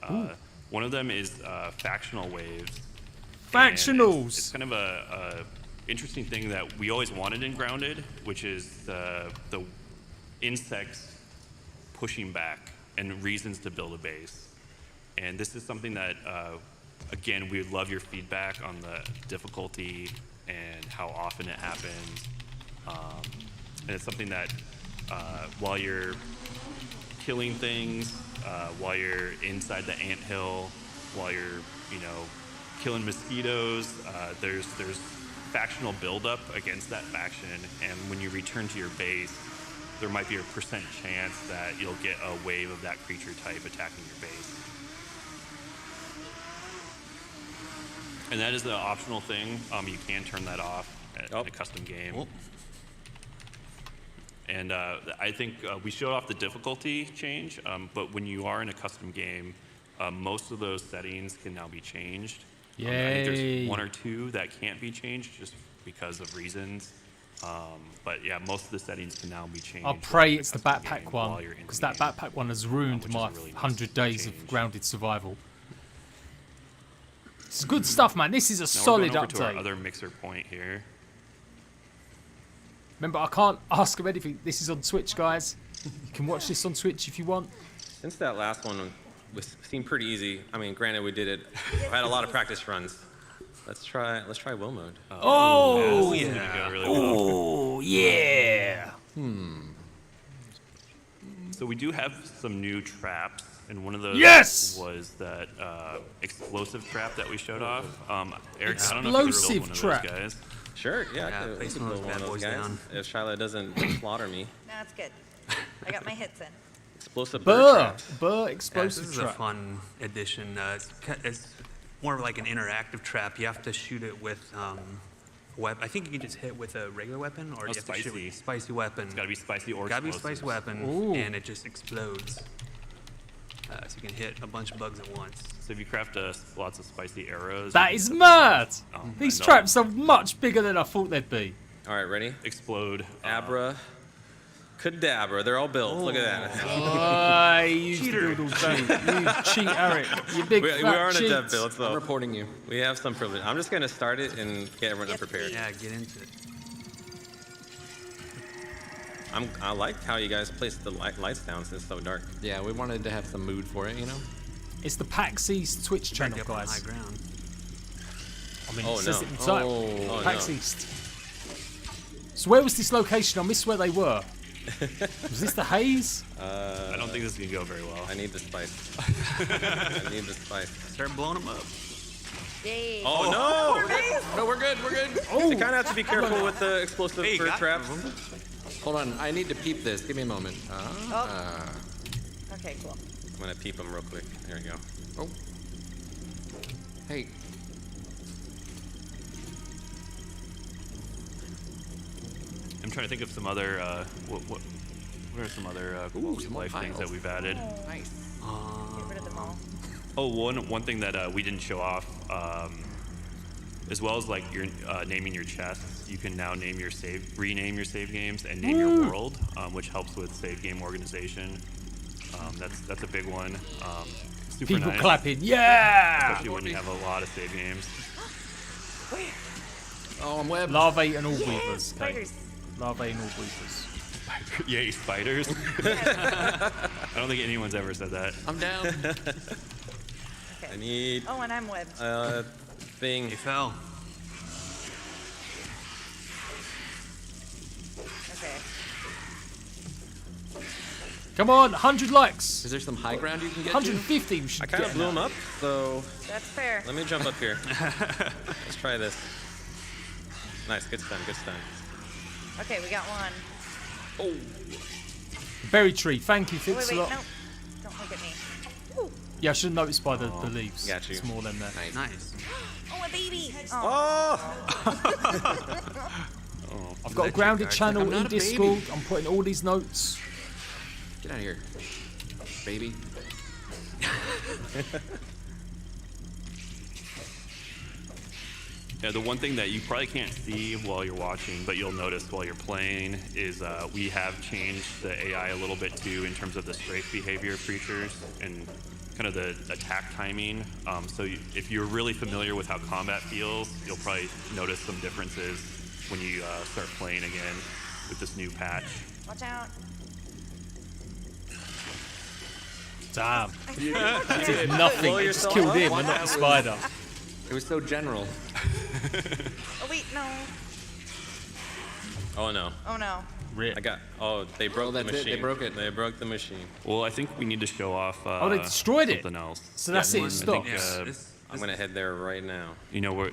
One of them is factional waves. And Factionals. It's kind of a interesting thing that we always wanted in Grounded, which is the insects pushing back and reasons to build a base. And this is something that, again, we would love your feedback on the difficulty and how often it happens. And it's something that while you're killing things, while you're inside the anthill, while you're, killing mosquitoes, there's factional buildup against that faction, and when you return to your base, there might be a % chance that you'll get a wave of that creature type attacking your base. And that is the optional thing. You can turn that off in a custom game. Oh. And I think we showed off the difficulty change, but when you are in a custom game, most of those settings can now be changed. I think there's 1 or 2 that can't be changed just because of reasons. But yeah, most of the settings can now be changed. I pray it's the backpack one, because that backpack one has ruined my really nice 100 days change. of grounded survival. It's good stuff, man. This is a Now solid we're going over to our update. other mixer point here. Remember, I can't ask him anything. This is on Twitch, guys. You can watch this on Twitch if you want. Since that last one seemed pretty easy. I mean, granted, we did it. I had a lot of practice runs. Let's try will mode. Oh, This is gonna go really well. oh yeah. So we do have some new traps, and one of those Yes! was that explosive trap that we showed off. Eric, Explosive I don't know if you could build one trap. of those guys. Sure, yeah, Yeah, I could place build one of those one of bad those boys guys. down. If Shyla doesn't slaughter me. No, it's good. I got my hits in. Explosive bird Burr. traps. Burr Yeah, this explosive is a trap. fun addition. It's more of like an interactive trap. You have to shoot it with I think you can just hit with a regular weapon, or you have to shoot with a spicy weapon. It's gotta be spicy or Gotta be a explosive. spicy weapon, Ooh. and it just explodes. So you can hit a bunch of bugs at once. So if you craft lots of spicy arrows, That you is can mad. These I know. traps are much bigger than I thought they'd be. All right, ready? explode. Abra. Cadabra. They're all built. Look at that. I used to build all that. You cheat, Eric. You big We fat are in a cheat. dev build, I'm so reporting you. we have some privilege. I'm just gonna start it and get everyone Yes, unprepared. Yeah, get into it. I like how you guys placed the lights down since it's so dark. Yeah, we wanted to have some mood for it, you know? It's the PAX East Twitch Trying channel, to get up on high guys. ground. I mean, Oh, it says no. it in the title. Oh, PAX no. East. So where was this location? I missed where they were. Was this the haze? I don't think this is gonna go very well. I need the spice. I need the spice. Start blowing them up. Yay. Oh, no! No, we're good, we're good. You kind of have to be careful with the explosive Hey, bird got traps. Hold on, I need to peep this. Give me a moment. Okay, cool. I'm gonna peep them real quick. There we go. Oh. Hey. I'm trying to think of some other what are some other quality some of life more things that piles. we've added. Nice. Get rid of them all. Oh, one thing that we didn't show off, as well as like your naming your chests, you can now rename your save games and name your world, which helps with save game organization. That's a big one. Super People nice, clapping. Yeah! especially when you have a lot of save games. Oh, I'm webbed. Larvae and all weavers. Spiders. Larvae and all weavers. Yay, spiders! I don't think anyone's ever said that. I'm down. I need Oh, and I'm webbed. thing. He fell. Okay. Come on, 100 likes. Is there some high ground you can get 150 we should I kind of get blew now. them up, so That's fair. let me jump up here. Let's try this. Nice, good stun, good stun. Okay, we got one. Berry tree, thank you, Wait, thanks a wait, lot. no. Don't look at me. Ooh. Yeah, I should have noticed by the leaves. got you. It's more than that. Nice. Nice. Oh, a baby. Oh. Oh! I've got a grounded Guys, channel I'm not in a baby. Discord. I'm putting all these notes. Get out of here, baby. Yeah, the one thing that you probably can't see while you're watching, but you'll notice while you're playing, is we have changed the AI a little bit too in terms of the strafe behavior of creatures and kind of the attack timing. So if you're really familiar with how combat feels, you'll probably notice some differences when you start playing again with this new patch. Watch out. Damn. I Did nothing. Blow It just yourself killed up? him and not the spider. It was so general. Oh, wait, no. Oh no! Oh, no. Rip. I got. Oh, they broke the that's it, machine. they broke it. They broke the machine. Well, I think we need to show off they destroyed it. something else. So that's it, I it stopped. think, Yeah, uh, this- I'm gonna head there right now. you know where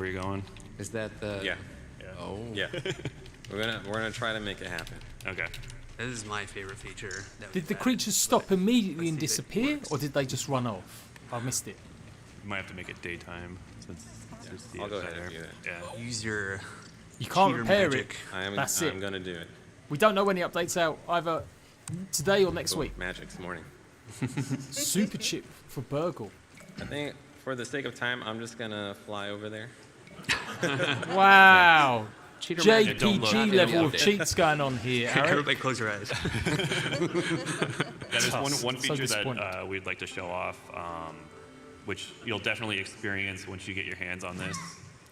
you're going. Is that the? Yeah. Oh. Yeah. we're gonna try to make it happen. Okay. This is my favorite feature. That Did we've the added, creatures stop but immediately and let's see if it disappear, works. or did they just run off? I missed it. You might have to make it daytime since you see I'll it go ahead better. and do that. Yeah. Use your You can't cheater repair magic. That's it. I'm gonna do it. We don't know when the update's out, either today or next Cool. week. Magic this morning. Super chip for Burgle. I think for the sake of time, I'm just gonna fly over there. Wow. Cheater magic. Don't look. JPG level of update. cheats going on here, Eric. Everybody close your eyes. That is one So feature disappointed. that we'd like to show off, which you'll definitely experience once you get your hands on this.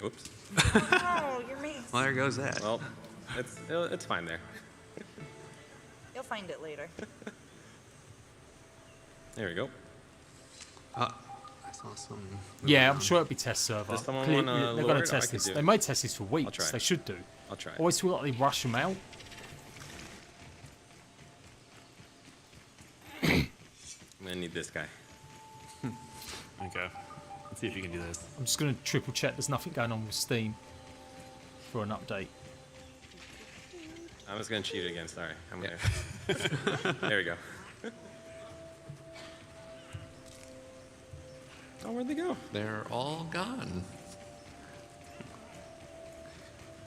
Oops. Oh, you're me. Well, there goes that. Well, it's fine there. You'll find it later. There we go. I saw some. Yeah, I'm sure it'll be test server. Does someone Clearly, wanna they're lower going it? to I test could this. do it. They may test this for weeks. try. They should do. I'll try. Always feel like they rush them out. I'm gonna need this guy. Okay. Let's see if you can do this. I'm just going to triple check there's nothing going on with Steam for an update. I'm just gonna cheat again. Sorry. I'm there. There we go. Oh, where'd they go? They're all gone.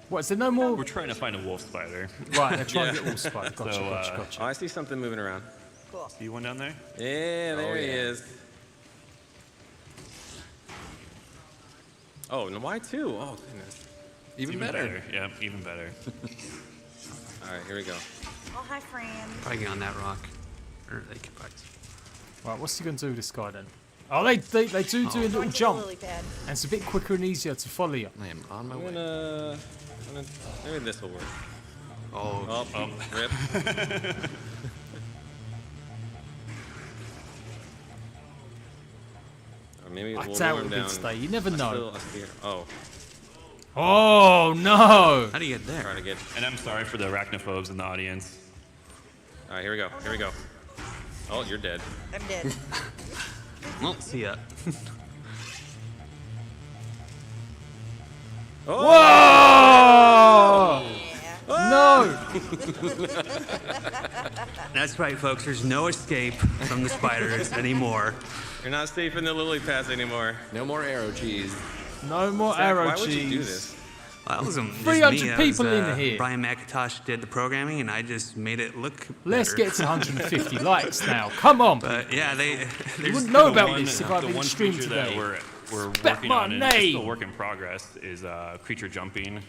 What, is there no more? We're trying to find a wolf spider. Right, they're trying to get all spiked. Gotcha, So, gotcha, Oh, gotcha. I see something moving around. Cool. See one down there? Yeah, there he yeah. is. Oh, and why two? Oh, goodness. Even better. Yeah, even better. All right, here we go. Oh, hi, friend. Probably get on that rock. Or they can probably. Right, what's he going to do with this guy then? Oh, they do a little Going to the jump. lily pad. And it's a bit quicker and easier to follow you. I am on my I'm way. gonna maybe this will work. Oh, Oh, rip. Or maybe I we'll doubt lower him it'll down. stay. You never know. Oh, Oh, no. how do you get there? trying to get. And I'm sorry for the arachnophobes in the audience. All right, here we go. Here we go. Oh, you're dead. I'm dead. Well, see ya. Whoa! Yeah. No. That's right, folks. There's no escape from the spiders anymore. You're not safe in the lily pads anymore. No more arrow cheese. No more Zach, arrow why would you do cheese. this? Well, that wasn't just 300 me. That people was, in here. Brian McIntosh did the programming, and I just made it look Let's better. get to 150 likes now. Come on. But yeah, You there's wouldn't know The about one- this if I the didn't one stream feature today. that we're Spec working my on, and it's name. still a work in progress, is creature jumping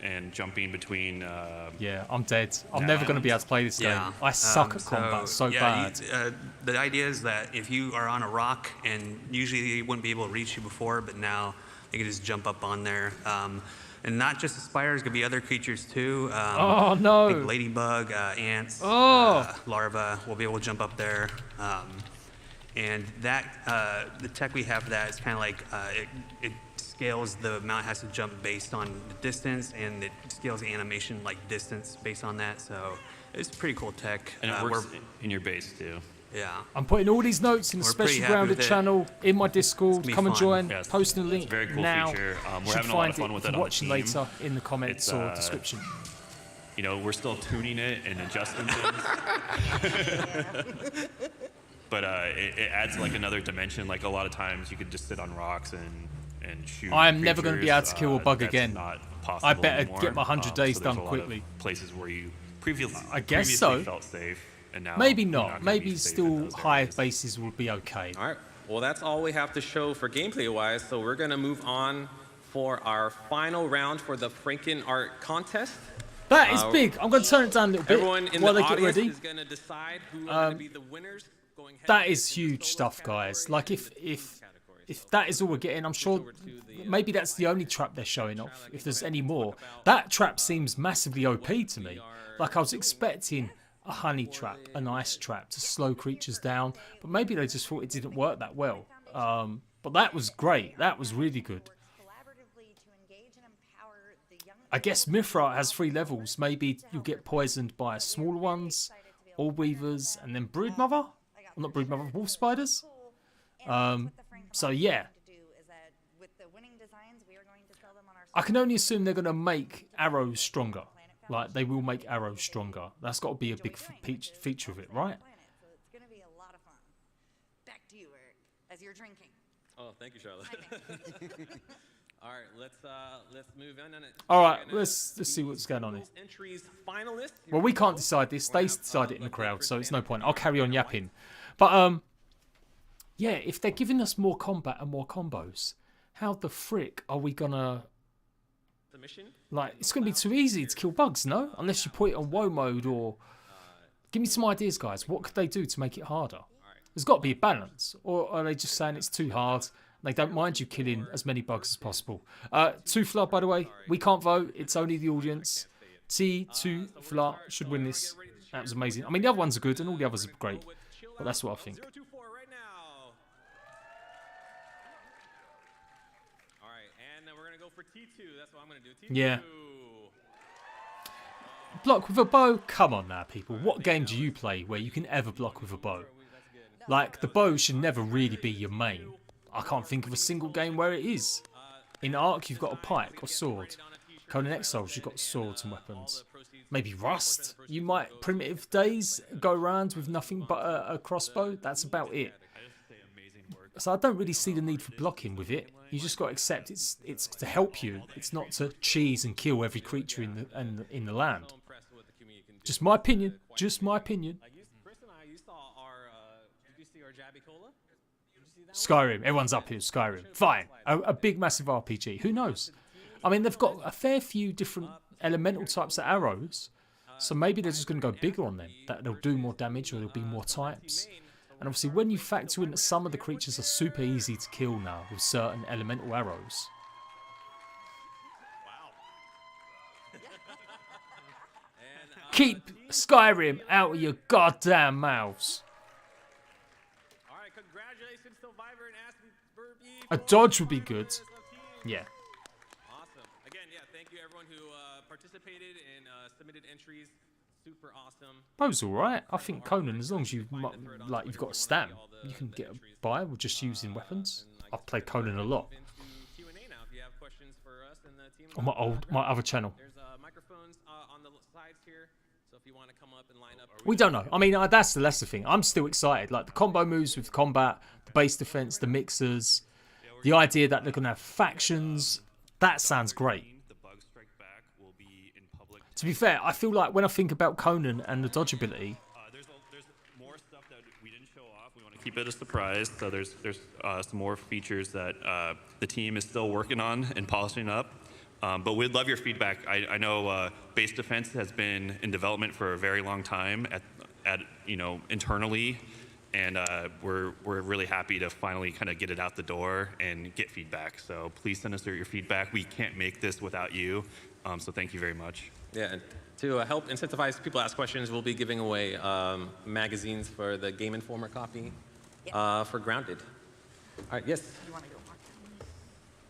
and jumping between. Yeah, I'm dead. I'm never going to be able to play this game. Yeah. I suck at combat so yeah, bad. The idea is that if you are on a rock, and usually they wouldn't be able to reach you before, but now they can just jump up on there. And not just the spiders, could be other creatures too. Oh, no. Big ladybug, ants, Oh. larvae will be able to jump up there. And that, the tech we have for that is kind of like, it scales the amount it has to jump based on the distance, and it scales the animation like distance based on that. So it's pretty cool tech. and it works we're- in your base too. Yeah. I'm putting all these notes in the We're pretty special happy grounded with it. channel in my Discord. It's gonna be Come and fun. join. Yes. Posting a link Very cool now. feature. We're Should having a lot of find fun with if it you're on the watching team. later in the comments It's, or description. You know, we're still tuning it and adjusting things. But it adds like another dimension. Like a lot of times you could just sit on rocks and shoot. I am never gonna be able to creatures. kill a bug That's again. Not possible I better anymore. get my 100 days so there's done a lot of quickly. Places where you previously so. felt safe, and now Maybe you're not. gonna be Maybe safe in still those high areas. bases will be okay. All right. Well, that's all we have to show for gameplay-wise. So we're gonna move on for our final round for the Franken Art contest. That is big. I'm going to turn it down a little bit Everyone in while the they get audience ready. is gonna decide who are gonna be the winners. Going head That to is head in the huge solo stuff, guys. category Like and if categories. that is all we're getting, I'm sure over to the, maybe that's the only trap they're showing off. If there's any more, that trap seems massively OP to me. Like I was expecting a honey trap, an ice trap to slow creatures down, but maybe they just thought it didn't work that well. But that was great. That was really good. Collaboratively to engage and empower the young. I guess Mithra has 3 levels. Maybe you'll get poisoned by smaller ones, all weavers, and then broodmother. Well, not broodmother, wolf spiders. So yeah. To do is that with the winning designs, we are going to sell them on our I can only assume they're going to make arrows stronger. Like, they will make arrows stronger. That's got to be a big feature of it, right? So it's going to be a lot of fun. Back to you, Eric, as you're drinking. Oh, thank you, Charlotte. All right, let's move on. All right, let's see what's going on here. Entries finalists. Well, we can't decide this. They decide it in the crowd, so it's no point. I'll carry on yapping. But, yeah, if they're giving us more combat and more combos, how the frick are we going to... Like, it's going to be too easy to kill bugs, no? Unless you put it on woe mode or... Give me some ideas, guys. What could they do to make it harder? There's got to be a balance. Or are they just saying it's too hard? They don't mind you killing as many bugs as possible. Tufla, by the way, we can't vote. It's only the audience. Tufla should win this. That was amazing. I mean, the other ones are good and all the others are great. But that's what I think. For T2, that's what I'm going to do. T2. Yeah. Block with a bow? Come on now, people. What game do you play where you can ever block with a bow? Like, the bow should never really be your main. I can't think of a single game where it is. In Ark, you've got a pike or sword. Conan Exiles, you've got swords and weapons. Maybe Rust? You might, primitive days, go around with nothing but a crossbow. That's about it. So I don't really see the need for blocking with it. You just got to accept it's to help you. It's not to cheese and kill every creature in the land. Just my opinion. Just my opinion. Skyrim. Everyone's up here. Skyrim. Fine. A big, massive RPG. Who knows? I mean, they've got a fair few different elemental types of arrows. So maybe they're just going to go bigger on them. That they'll do more damage or there'll be more types. And obviously, when you factor in that some of the creatures are super easy to kill now with certain elemental arrows. Keep Skyrim out of your goddamn mouths. All right, congratulations, Survivor and Aspen. A dodge would be good. Yeah. Awesome. Again, yeah, thank you everyone who participated and submitted entries. Super awesome. Bow's alright. I think Conan, as long as you've got a stam, you can get by with just using weapons. I've played Conan a lot. On my other channel. There's microphones on the sides here, so if you want to come up and line up. We don't know. I mean, that's the lesser thing. I'm still excited. Like the combo moves with combat, the base defense, the mixers, the idea that they're gonna have factions. That sounds great. To be fair, I feel like when I think about Conan and the dodge ability, there's more stuff that we didn't show off. We want to keep it a surprise. So there's some more features that the team is still working on and polishing up. But we'd love your feedback. I know base defense has been in development for a very long time at internally, and we're really happy to finally kind of get it out the door and get feedback. So please send us your feedback. We can't make this without you. So thank you very much. Yeah, and to help incentivize people to ask questions, we'll be giving away magazines for the Game Informer copy for Grounded. All right, yes?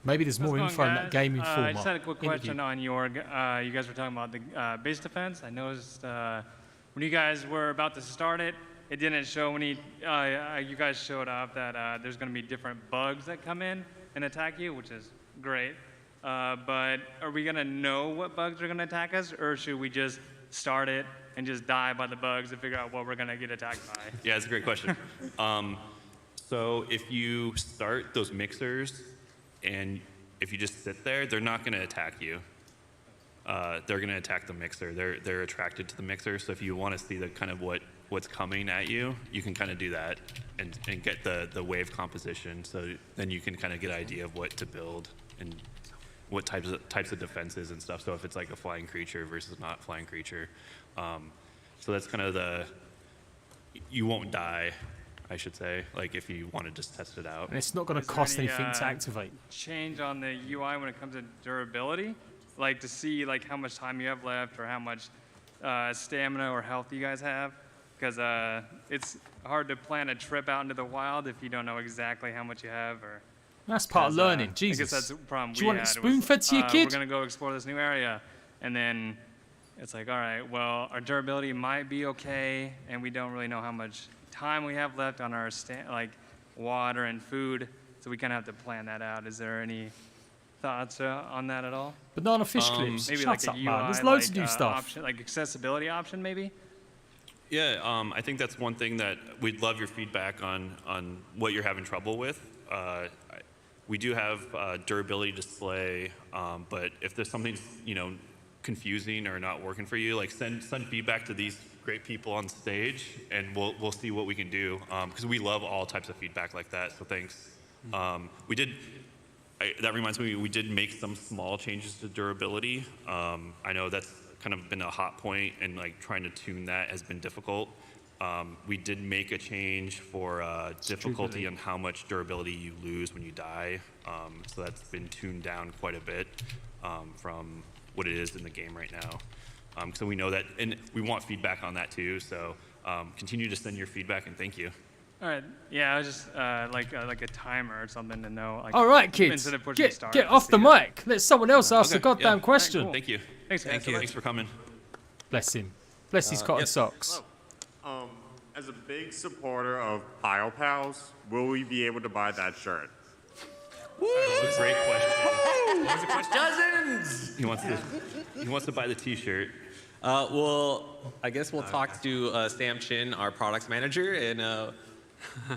maybe there's more info in that Game Informer. I just had a quick question on your, you guys were talking about the base defense. I noticed when you guys were about to start it, it didn't show when you guys showed off that there's going to be different bugs that come in and attack you, which is great. But are we going to know what bugs are going to attack us, or should we just start it and just die by the bugs and figure out what we're going to get attacked by? Yeah, that's a great question. So if you start those mixers and if you just sit there, they're not going to attack you. They're going to attack the mixer. They're attracted to the mixer. So if you want to see the kind of what's coming at you, you can kind of do that and get the wave composition. So then you can kind of get an idea of what to build and what types of defenses and stuff. So if it's like a flying creature versus not flying creature. So that's kind of you won't die, I should say, like if you want to just test it out. And it's not going to cost anything to activate. Change on the UI when it comes to durability? Like to see like how much time you have left or how much stamina or health you guys have? Because it's hard to plan a trip out into the wild if you don't know exactly how much you have. Or that's part of learning. Jesus. I guess that's the problem. Do you want it spoon-fed to your kid? We're going to go explore this new area. And then it's like, all right, well, our durability might be okay, and we don't really know how much time we have left on our water and food, so we kind of have to plan that out. Is there any thoughts on that at all? Banana fish clips. Maybe Shut like up, a UI, man. There's loads of like, new stuff. option, like accessibility option, maybe. Yeah, I think that's one thing that we'd love your feedback on what you're having trouble with. We do have durability display, but if there's something confusing or not working for you, like send feedback to these great people on stage, and we'll see what we can do. Because we love all types of feedback like that. So thanks. That reminds me, we did make some small changes to durability. I know that's kind of been a hot point, and like trying to tune that has been difficult. We did make a change for difficulty on how much durability you lose when you die. So that's been tuned down quite a bit from what it is in the game right now. So we know that, and we want feedback on that too. So continue to send your feedback, and thank you. All right. Yeah, I was just like a timer or something to know. Like, All right, kids, instead of pushing start, get off the mic. Let someone else ask the Okay, goddamn yeah. question. Cool. Thank you. Thanks, guys. Thanks for coming. Bless him. Bless his cotton socks. As a big supporter of Pile Pals, will we be able to buy that shirt? That's a great question. What was the question? Dozens! He wants to buy the T-shirt. Well, I guess we'll talk to Sam Chin, our products manager, and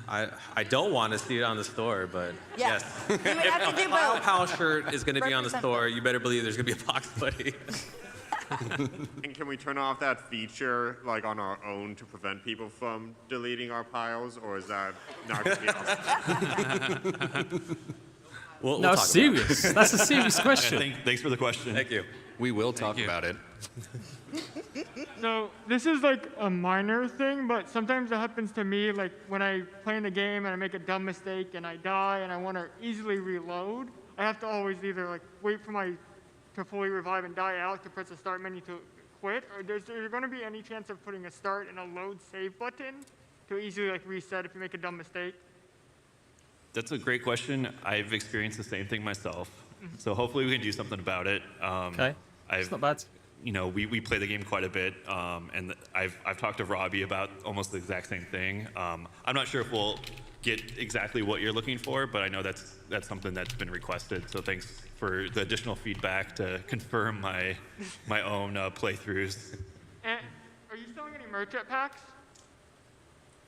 I don't want to see it on the store, but Yeah. yes. You would have to do Pile both. Pal shirt is going to be on the Represent store. You better believe there's going to be a box buddy. And can we turn off that feature like on our own to prevent people from deleting our piles, or is that not going to be awesome? We'll No, talk serious. That's a serious question. Thanks for the question. Thank you. We will talk about it. So this is like a minor thing, but sometimes it happens to me, like when I play in the game and I make a dumb mistake and I die and I want to easily reload, I have to always either like wait for to fully revive and die out to press the start menu to quit, or is there going to be any chance of putting a start and a load save button to easily like reset if you make a dumb mistake? That's a great question. I've experienced the same thing myself. So hopefully we can do something about it. Okay. It's not bad. We play the game quite a bit, and I've talked to Robbie about almost the exact same thing. I'm not sure if we'll get exactly what you're looking for, but I know that's something that's been requested. So thanks for the additional feedback to confirm my own playthroughs. And are you selling any merch at PAX?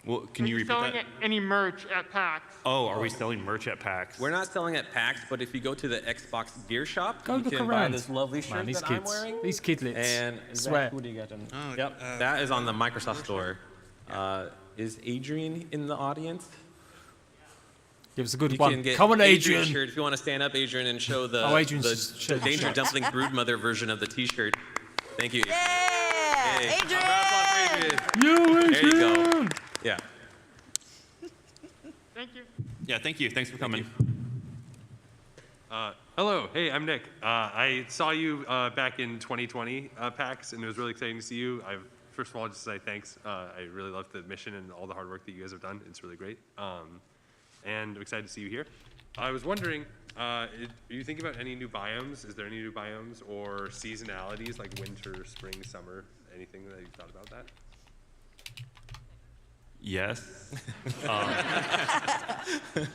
Well, can you repeat selling that? any merch at PAX? Oh, are we selling merch at PAX? We're not selling at PAX, but if you go to the Xbox Gear Shop, Go you look can buy around. this lovely shirt Man, these that I'm kids. wearing. These kidlets. And Swear. what do you get? Yep, that is on the Microsoft Store. Is Adrian in the audience? Give us a good You one. can get Come on, Adrian's Adrian. shirt if you want to stand up, Adrian, and show the, Oh, Adrian's the shirt. Danger Dumpling Broodmother version of the T-shirt. Thank you. Yeah, Hey, Adrian! round of applause for Adrian. You, There you go. Adrian. Yeah. Thank you. Yeah, thank you. Thanks for coming. Hello, hey, I'm Nick. I saw you back in 2020 PAX, and it was really exciting to see you. First of all, just to say thanks. I really love the mission and all the hard work that you guys have done. It's really great. And I'm excited to see you here. I was wondering, are you thinking about any new biomes? Is there any new biomes or seasonalities like winter, spring, summer? Anything that you've thought about that? Yes.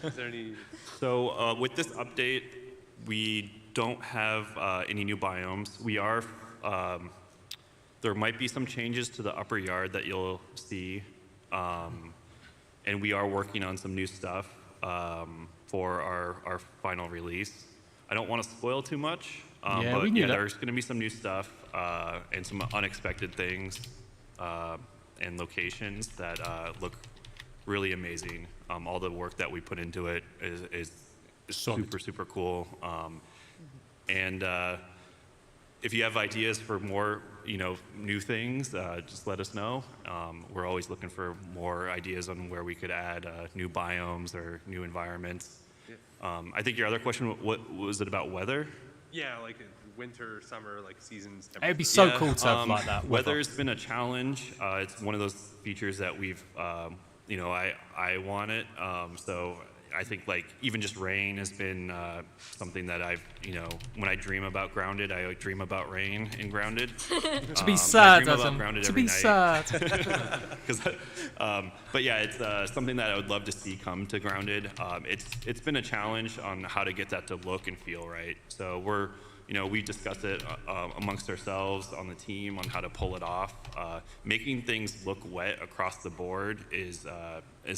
Is there any? So with this update, we don't have any new biomes. We are, there might be some changes to the upper yard that you'll see. And we are working on some new stuff for our final release. I don't want to spoil too much, Yeah, we but knew yeah, that. there's going to be some new stuff and some unexpected things and locations that look really amazing. All the work that we put into it is super, super cool. And if you have ideas for more, new things, just let us know. We're always looking for more ideas on where we could add new biomes or new environments. I think your other question, what was it about weather? Yeah, like winter, summer, like seasons. It'd be temperature. so cool to have like that. Weather's been a challenge. It's one of those features that we've, I want it. So I think like even just rain has been something that I've, when I dream about Grounded, I dream about rain in Grounded. To be sad, doesn't. To be sad. But yeah, it's something that I would love to see come to Grounded. It's been a challenge on how to get that to look and feel right. So we discuss it amongst ourselves on the team on how to pull it off. Making things look wet across the board is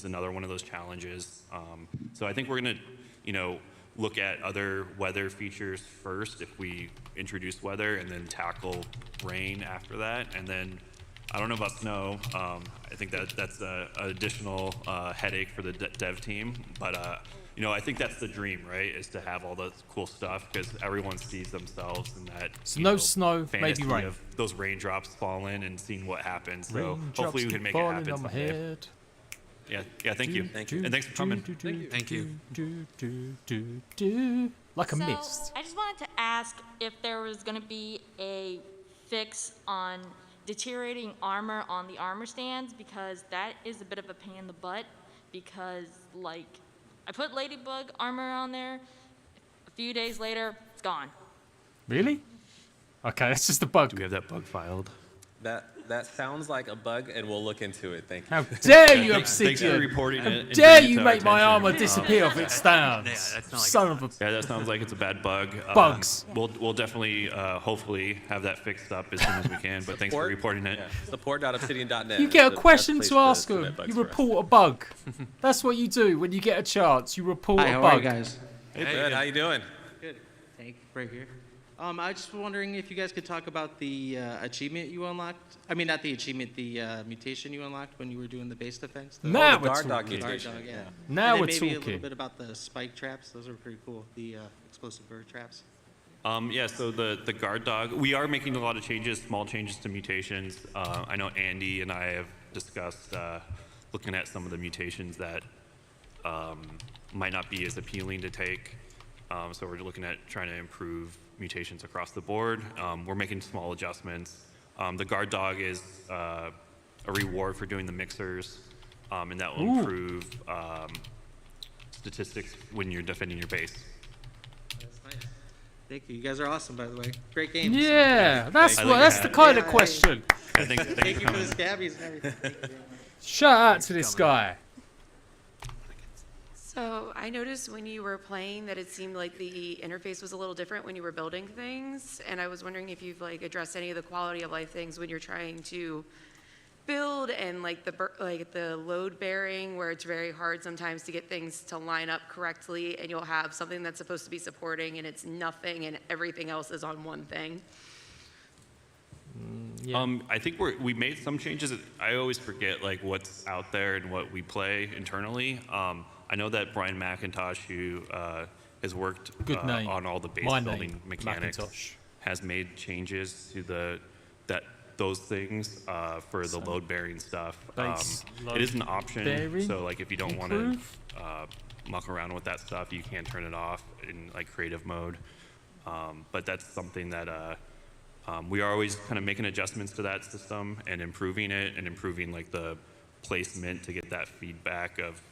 another one of those challenges. So I think we're gonna, look at other weather features first if we introduce weather, and then tackle rain after that. And then I don't know about snow. I think that's an additional headache for the dev team, but I think that's the dream, right? Is to have all the cool stuff because everyone sees themselves in that. So no snow, maybe rain. Of those raindrops falling and seeing what happens. So hopefully we can make it happen on my someday. head. Yeah. Thank you. And thanks for coming. Thank you. Like a mist. I just wanted to ask if there was going to be a fix on deteriorating armor on the armor stands, because that is a bit of a pain in the butt. Because like, I put Ladybug armor on there. A few days later, it's gone. Really? Okay, that's just a bug. Do we have that bug filed? That sounds like a bug, and we'll look into it. Thank you. How dare you, Thanks for Obsidian? reporting How it. dare you make my armor disappear off its stands? that's not like Son of a... Yeah, that sounds like it's a bad bug. Bugs. We'll definitely, hopefully, have that fixed up as soon as we can. But thanks for reporting it. Support.obsidian.net. You get a is the question best to place ask them. submit bugs You for us. report a bug. That's what you do when you get a chance. You report Hi, a how bug. are you guys? Good. How you doing? Good. Thank you. Right here. I was just wondering if you guys could talk about the achievement you unlocked. I mean, not the achievement, the mutation you unlocked when you were doing the base defense. Now the we're guard dog talking. mutation. Guard dog, yeah. Now and we're then maybe a talking. little bit about the spike traps. Those are pretty cool. The explosive bird traps. Yeah, so the guard dog, we are making a lot of changes, small changes to mutations. I know Andy and I have discussed looking at some of the mutations that might not be as appealing to take. So we're looking at trying to improve mutations across the board. We're making small adjustments. The guard dog is a reward for doing the mixers, and that will improve statistics when you're defending your base. That's nice. Thank you. You guys are awesome, by the way. Great game. Yeah, that's the kind of question. Thank you for the scabbies and everything. Thank you very much. Shout out to this guy. So I noticed when you were playing that it seemed like the interface was a little different when you were building things, and I was wondering if you've addressed any of the quality of life things when you're trying to build, and the load bearing, where it's very hard sometimes to get things to line up correctly, and you'll have something that's supposed to be supporting and it's nothing and everything else is on one thing. Yeah. I think we made some changes. I always forget what's out there and what we play internally. I know that Brian McIntosh, who has worked on all the base building mechanics, has made changes to those things for the load bearing stuff. It is an option, so if you don't want to muck around with that stuff, you can turn it off in creative mode. But that's something that we are always kind of making adjustments to that system and improving it, and improving the placement to get that feedback of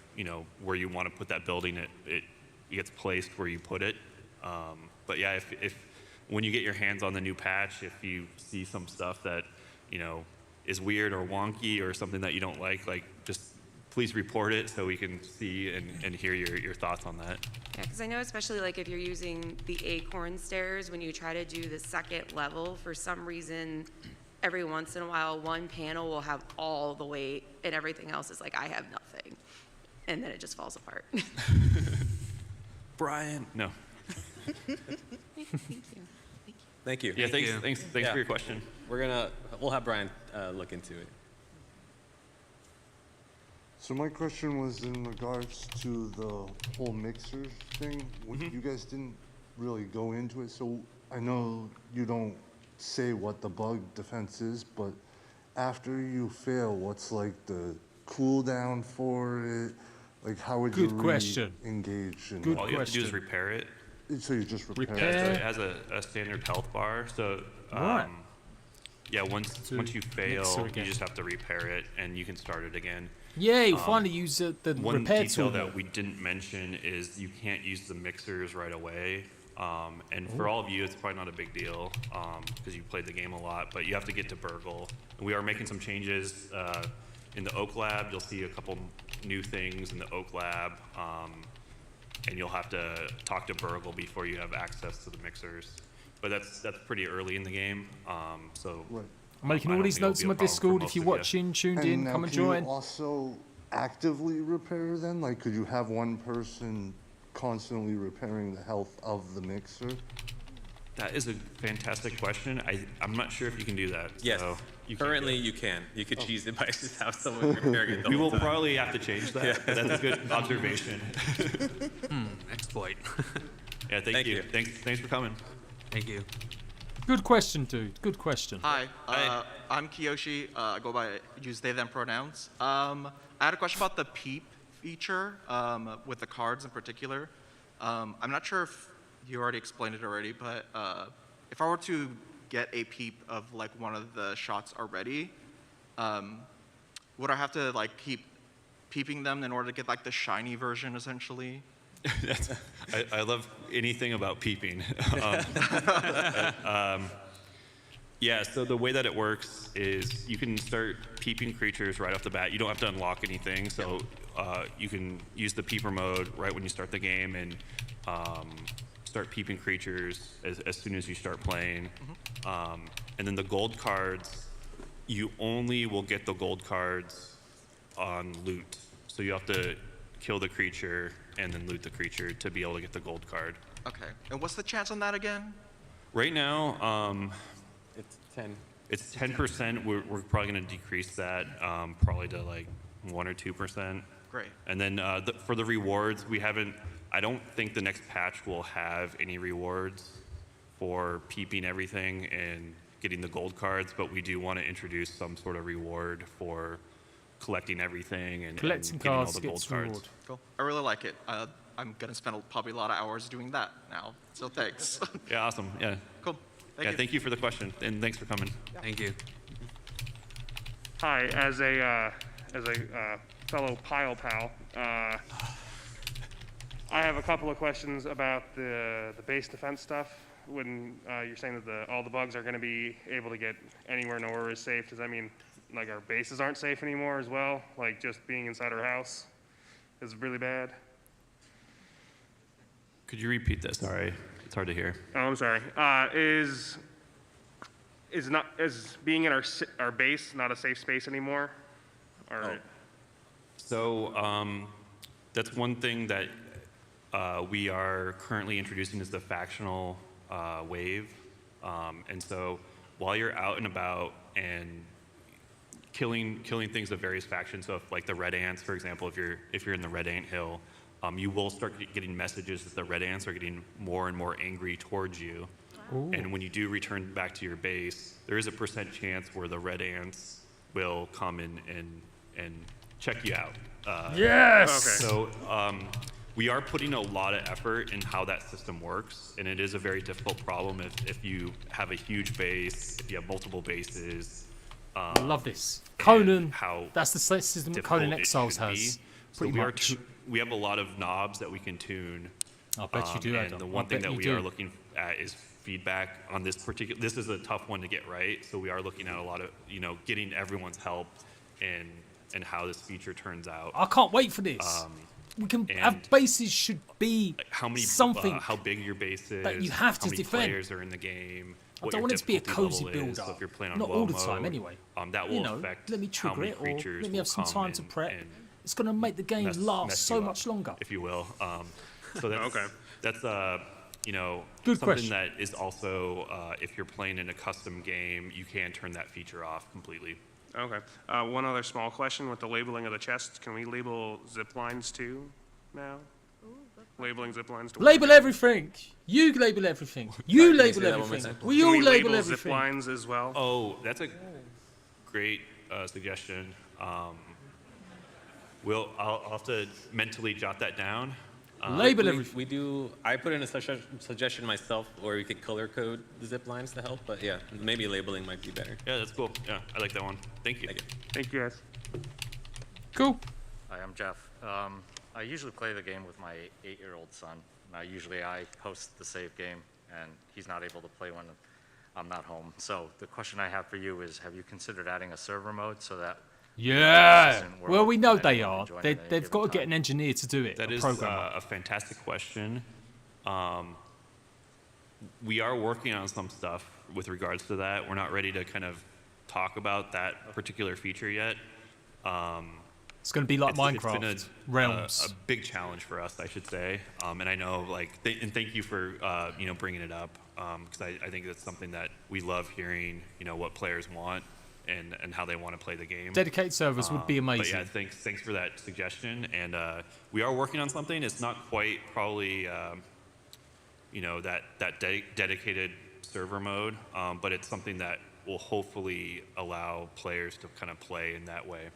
where you want to put that building, it gets placed where you put it. But yeah, if when you get your hands on the new patch, if you see some stuff that is weird or wonky or something that you don't like just please report it so we can see and hear your thoughts on that. Yeah, because I know especially if you're using the acorn stairs, when you try to do the second level, for some reason, every once in a while, one panel will have all the weight and everything else is I have nothing. And then it just falls apart. Brian. No. Thank you. Yeah, thanks for your question. We'll have Brian look into it. So my question was in regards to the whole mixer thing. You guys didn't really go into it, so I know you don't say what the bug defense is, but after you fail, what's the cooldown for it? How would you engage? All you have to do is repair it. So you just repair Yeah, it? so it has a standard health bar. So Yeah, once you fail, mixer you again. just have to repair it, and you can start it again. Yeah, you'll finally use the One repair detail tool. that we didn't mention is you can't use the mixers right away. And for all of you, it's probably not a big deal because you played the game a lot, but you have to get to Burgle. And we are making some changes in the Oak Lab. You'll see a couple new things in the Oak Lab, and you'll have to talk to Burgle before you have access to the mixers. But that's pretty early in the game, so. Right. I'm making I all don't these think it'll notes be in a my problem for Discord. most If you're of you. watching, tuned And in, now come and can you join. also actively repair then? Like, could you have one person constantly repairing the health of the mixer? That is a fantastic question. I'm not sure if you can do that. Yes. So you can Currently, do it. you can. You could choose it by just have someone repairing it. the We whole will time. probably have to change that. Yeah. But that's a good observation. Exploit. Yeah, thank you. Thanks for coming. Thank you. Good question, dude. Good question. Hi, I'm Kiyoshi. I go by use they them pronouns. I had a question about the Peep feature with the cards in particular. I'm not sure if you already explained it already, but if I were to get a peep of like one of the shots already, would I have to like keep peeping them in order to get like the shiny version essentially? I love anything about peeping. Yeah, so the way that it works is you can start peeping creatures right off the bat. You don't have to unlock anything, so you can use the peeper mode right when you start the game and start peeping creatures as soon as you start playing. And then the gold cards, you only will get the gold cards on loot. So you have to kill the creature and then loot the creature to be able to get the gold card. Okay, and what's the chance on that again? Right now, it's 10. It's 10%. We're probably going to decrease that probably to like 1 or 2%. Great. And then for the rewards, we haven't. I don't think the next patch will have any rewards for peeping everything and getting the gold cards, but we do want to introduce some sort of reward for collecting everything and Collecting getting all cards the gold gets cards. reward. Cool. I really like it. I'm gonna spend probably a lot of hours doing that now. So thanks. Yeah, awesome. Yeah. Cool. Thank Yeah, you. thank you for the question, and thanks for coming. Thank you. Hi, as a fellow pile pal, I have a couple of questions about the base defense stuff. When you're saying that all the bugs are going to be able to get anywhere, nowhere is safe, does that mean like our bases aren't safe anymore as well? Like just being inside our house is really bad? Could you repeat that? Sorry, it's hard to hear. Oh, I'm sorry. Is being in our base not a safe space anymore? Or So that's one thing that we are currently introducing is the factional wave. And so while you're out and about and killing things of various factions, so if like the red ants, for example, if you're in the red ant hill, you will start getting messages that the red ants are getting more and more angry towards you. Ooh. And when you do return back to your base, there is a % chance where the red ants will come in and check you out. Yes! Okay. So we are putting a lot of effort in how that system works, and it is a very difficult problem if you have a huge base, if you have multiple bases. I love this. Conan, how that's the system that Conan difficult it Exiles should be. has. So Pretty much. we have a lot of knobs that we can tune. I bet you do, And Adam. the I one thing bet that you we do. are looking at is feedback on this particular. This is a tough one to get right, so we are looking at a lot of getting everyone's help and how this feature turns out. I can't wait for this. We can have bases should be how many something how big your base is, that you have to how many defend. players are in the game. I what don't your want it to be a difficulty cozy level is. build-up. So if you're playing on Not low all the time, mode, anyway. That will affect let me how trigger many it, or creatures let me have will some come time to and- prep. and It's going to make the game last mess so you up, much longer. if you will. So that's Okay. that's Good something question. that is also if you're playing in a custom game, you can turn that feature off completely. Okay. One other small question with the labeling of the chests. Can we label zip lines too now? Labeling zip lines to Label everything. You label everything. You label everything. We Can all we label label zip everything. lines as well? Oh, that's a great suggestion. I'll have to mentally jot that down. Label everything. We do. I put in a suggestion myself, where we could color code the zip lines to help. But yeah, maybe labeling might be better. Yeah, that's cool. Yeah, I like that one. Thank you. Thank you, guys. Cool. Hi, I'm Jeff. I usually play the game with my 8-year-old son. I host the save game, and he's not able to play when I'm not home. So the question I have for you is, have you considered adding a server mode so that Yeah. Well, we know they are. They've got to get an engineer to do it. That is a fantastic question. We are working on some stuff with regards to that. We're not ready to kind of talk about that particular feature yet. It's going to be like Minecraft it's been Realms. a big challenge for us, I should say. And I know, like, and thank you for bringing it up, because I think that's something that we love hearing. What players want and how they want to play the game. Dedicated servers would be amazing. But yeah, thanks for that suggestion. And we are working on something. It's not quite probably that dedicated server mode, but it's something that will hopefully allow players to kind of play in that way.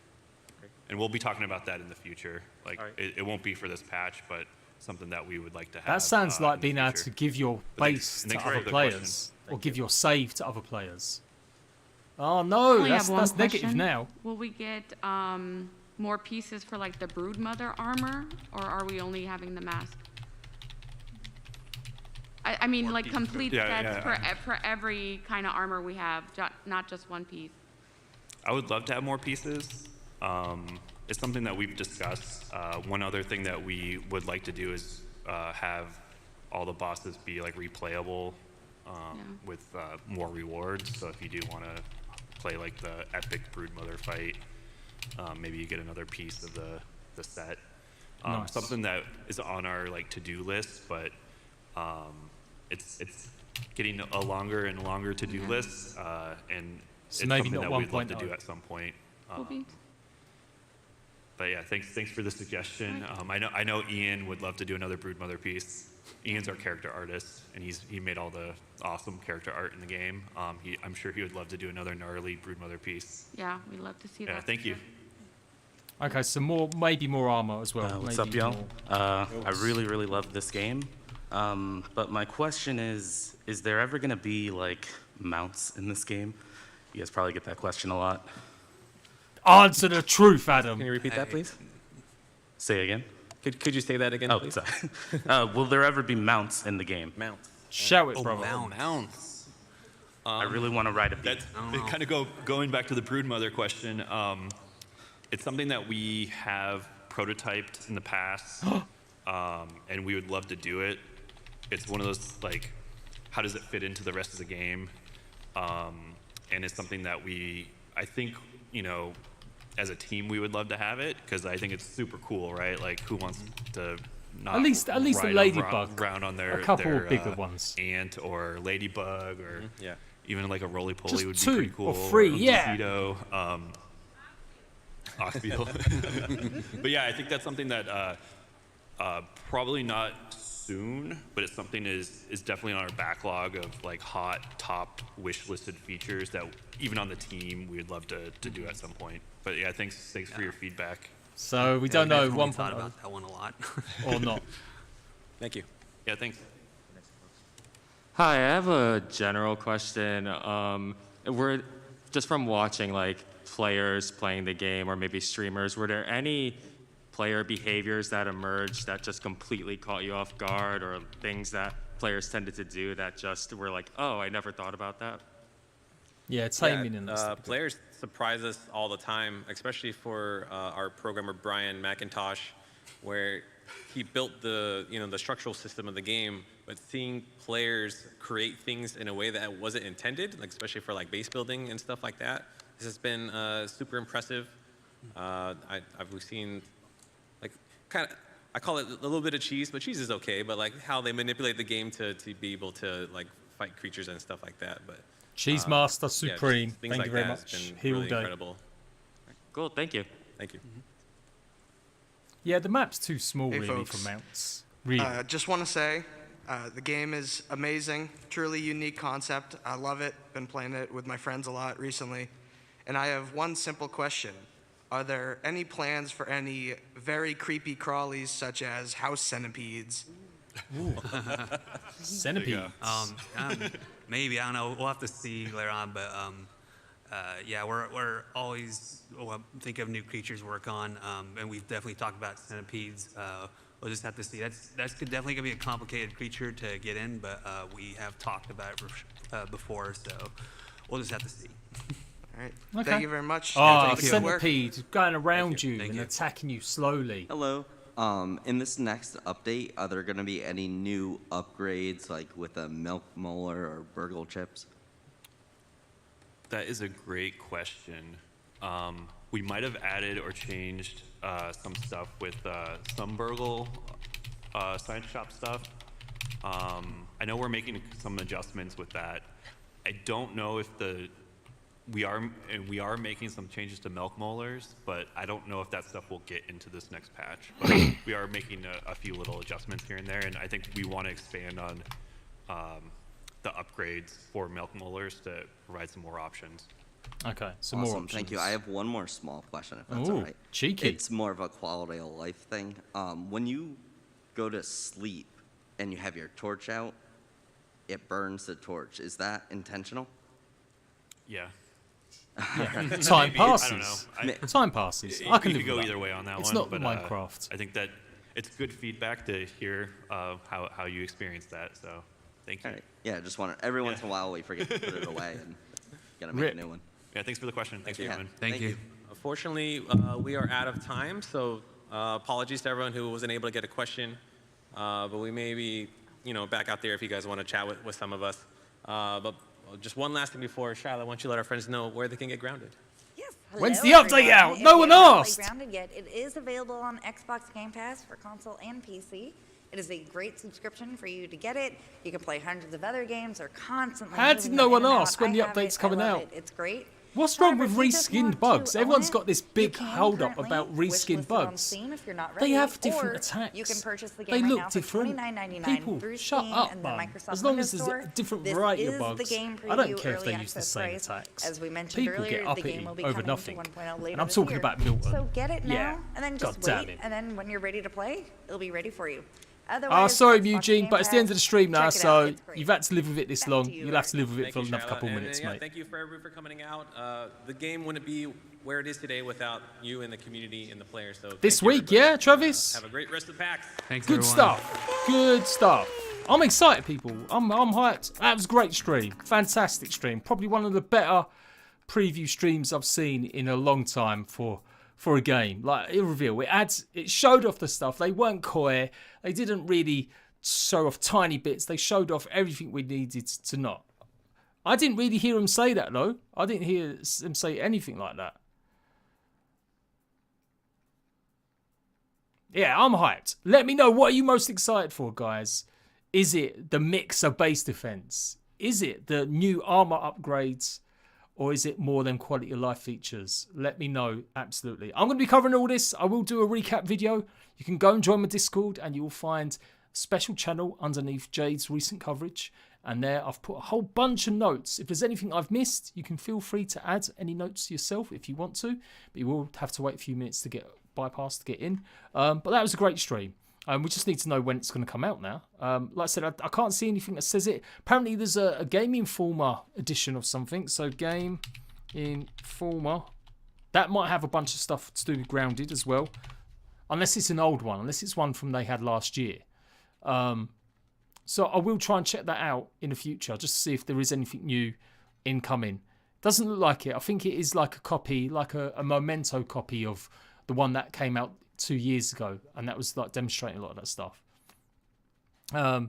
And we'll be talking about that in the future. Like, it won't be for this patch, but something that we would like to have. That sounds like being able to give your base to other players, or give your save to other players. Oh no, that's negative now. Will we get more pieces for like the Broodmother armor, or are we only having the mask? I mean, more like pieces. Complete sets for every kind of armor we have, not just one piece. I would love to have more pieces. It's something that we've discussed. One other thing that we would like to do is have all the bosses be like replayable with more rewards. So if you do want to play like the epic Broodmother fight, maybe you get another piece of the set. Nice. Something that is on our like to-do list, but it's getting a longer and longer to-do list, and so it's maybe something not that we'd love 1.0. to do at some point. But yeah, thanks for the suggestion. I know Ian would love to do another Broodmother piece. Ian's our character artist, and he made all the awesome character art in the game. I'm sure he would love to do another gnarly Broodmother piece. Yeah, we'd love to see that. Yeah, thank you. Okay, so maybe more armor as well. What's maybe up, y'all? I really love this game. But my question is there ever going to be like mounts in this game? You guys probably get that question a lot. Answer the truth, Adam. Can you repeat that, please? Say again? Could you say that again, please? Sorry. Will there ever be mounts in the game? Mounts. Shout it, brother. Mounts. I really want to ride a beat. Kind of going back to the Broodmother question. It's something that we have prototyped in the past, and we would love to do it. It's one of those, like, how does it fit into the rest of the game? And it's something that I think, as a team, we would love to have it, because I think it's super cool, right? Like, who wants to not at least a ride ladybug, around on their a couple of bigger ones, ant or ladybug, or even like a roly-poly just would be 2 pretty cool. or 3, or yeah. Mosquito, ox-beetle. But yeah, I think that's something that probably not soon, but it's something is definitely on our backlog of like hot top wish listed features that even on the team we would love to do at some point. But yeah, thanks for your feedback. So we don't know 1.0. Thought about that one a lot. Or not. Thank you. Yeah, thanks. Hi, I have a general question. We're just from watching like players playing the game or maybe streamers, were there any player behaviors that emerged that just completely caught you off guard, or things that players tended to do that just were like, oh, I never thought about that? Yeah, timing and stuff. Players surprise us all the time, especially for our programmer Brian McIntosh, where he built the structural system of the game, but seeing players create things in a way that wasn't intended, like especially for like base building and stuff like that, this has been super impressive. We've seen like I call it a little bit of cheese, but cheese is okay. But like how they manipulate the game to be able to like fight creatures and stuff like that. But Cheese Master Supreme. Things Thank like you very that much. has been Here all really day. incredible. Cool, thank you. Thank you. Yeah, the map's too small Hey, really folks. for mounts. Really. Just want to say, the game is amazing, truly unique concept. I love it. Been playing it with my friends a lot recently. And I have one simple question. are there any plans for any very creepy crawlies such as house centipedes? Centipedes. Maybe, I don't know. We'll have to see later on, but yeah, we're always thinking of new creatures to work on, and we've definitely talked about centipedes. We'll just have to see. That's definitely gonna be a complicated creature to get in, but we have talked about it before, so we'll just have to see. All right. Okay. Thank you very much. Oh, Thank you. centipede going around you and attacking you slowly. Hello. In this next update, are there going to be any new upgrades, like with a milk molar or burgle chips? That is a great question. We might have added or changed some stuff with some burgle science shop stuff. I know we're making some adjustments with that. I don't know if we are making some changes to milk molars, but I don't know if that stuff will get into this next patch. But we are making a few little adjustments here and there, and I think we want to expand on the upgrades for milk molars to provide some more options. Okay, some Awesome, more options. thank you. I have one more small question, if that's Ooh, all right. cheeky. It's more of a quality of life thing. When you go to sleep and you have your torch out, it burns the torch. Is that intentional? Yeah. Yeah. Time passes. I don't know. Time passes. I can you live could go with either that. way on that It's one. not but, Minecraft. I think that it's good feedback to hear how you experience that. So thank you. All right. Yeah, just want to, every once in a while we forget to put it away and gotta make Rip. a new one. Yeah, thanks for the question. Thanks for Yeah. coming. Thank you. Unfortunately, we are out of time, so apologies to everyone who wasn't able to get a question. But we may be, back out there if you guys want to chat with some of us. But just one last thing before, Shyla, why don't you let our friends know where they can get grounded? When's Hello, the update everyone. out? If No you one haven't asked. played Grounded yet, it is available on Xbox Game Pass for console and PC. It is a great subscription for you to get it. You can play hundreds of other games or constantly. How did moving no them one in and out. ask when I the have update's it. I coming love out? it. It's great. What's wrong However, with if you just want reskinned bugs? to Everyone's own got it, this you big can hold up currently about wishlist reskinned it on bugs. Steam if you're not They ready, have different or attacks. You can purchase the They game right look now different. for $29.99 People, through shut Steam up, and the man. Microsoft As long Windows as Store. there's a different This variety is of bugs. the game I don't preview care if they early use the access same price. attacks. As we mentioned People earlier, get the uppity game will be over coming nothing. to 1.0 later And I'm this talking year. about Milton. So get it now, Yeah. and then God just damn wait, it. and then when you're ready to play, it'll be ready for you. Oh, Otherwise, sorry, Xbox Eugene, Game but it's the end of the Pass, stream now, check it out. so It's great. you've had to live with it this long. to you, You'll have to live with it Thank for you, another Shyla. couple And, minutes, yeah, mate. Thank you for everyone for coming out. The game wouldn't be where it is today without you and the community and the players. So This thank you, week, everybody. yeah, Travis? Have a great rest of the PAX. Thanks, Good stuff. Good stuff. I'm excited, people. I'm hyped. That was a great stream. Fantastic stream. Probably one of the better preview streams I've seen in a long time for a game. Like, it revealed. It showed off the stuff. They weren't coy. They didn't really show off tiny bits. They showed off everything we needed to know. I didn't really hear him say that, though. I didn't hear him say anything like that. Yeah, I'm hyped. Let me know, what are you most excited for, guys? Is it the mix of base defense? Is it the new armor upgrades? Or is it more than quality of life features? Let me know, absolutely. I'm going to be covering all this. I will do a recap video. You can go and join my Discord and you will find a special channel underneath Jade's recent coverage. And there I've put a whole bunch of notes. If there's anything I've missed, you can feel free to add any notes yourself if you want to. But you will have to wait a few minutes to get bypassed to get in. But that was a great stream. We just need to know when it's going to come out now. Like I said, I can't see anything that says it. Apparently there's a Game Informer edition of something. So Game Informer. That might have a bunch of stuff to do with Grounded as well. Unless it's an old one. Unless it's one from they had last year. So I will try and check that out in the future. Just to see if there is anything new incoming. Doesn't look like it. I think it is like a copy. Like a memento copy of the one that came out 2 years ago, and that was like demonstrating a lot of that stuff. The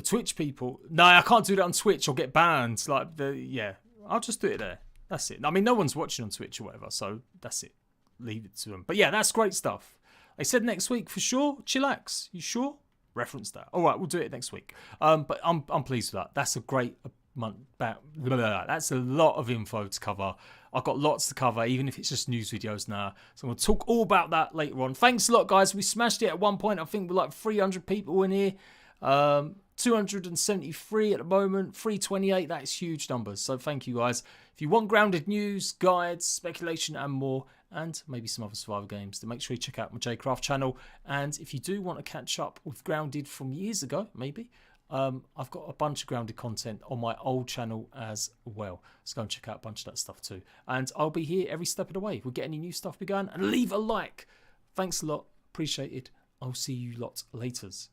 Twitch people, no, I can't do that on Twitch. I'll get banned. I'll just do it there. That's it. I mean, no one's watching on Twitch or whatever, so that's it. Leave it to them. But yeah, that's great stuff. They said next week for sure. Chillax, you sure? Reference that. All right, we'll do it next week. But I'm pleased with that. That's a great month. That's a lot of info to cover. I've got lots to cover, even if it's just news videos now. So I'm going to talk all about that later on. Thanks a lot, guys. We smashed it at one point. I think we're like 300 people in here. 273 at the moment, 328. That is huge numbers. So thank you guys. If you want grounded news, guides, speculation, and more, and maybe some other survival games, then make sure you check out my JCraft channel. And if you do want to catch up with Grounded from years ago, maybe, I've got a bunch of Grounded content on my old channel as well. So go and check out a bunch of that stuff too. And I'll be here every step of the way. We'll get any new stuff begun, and leave a like. Thanks a lot. Appreciate it. I'll see you lot laters.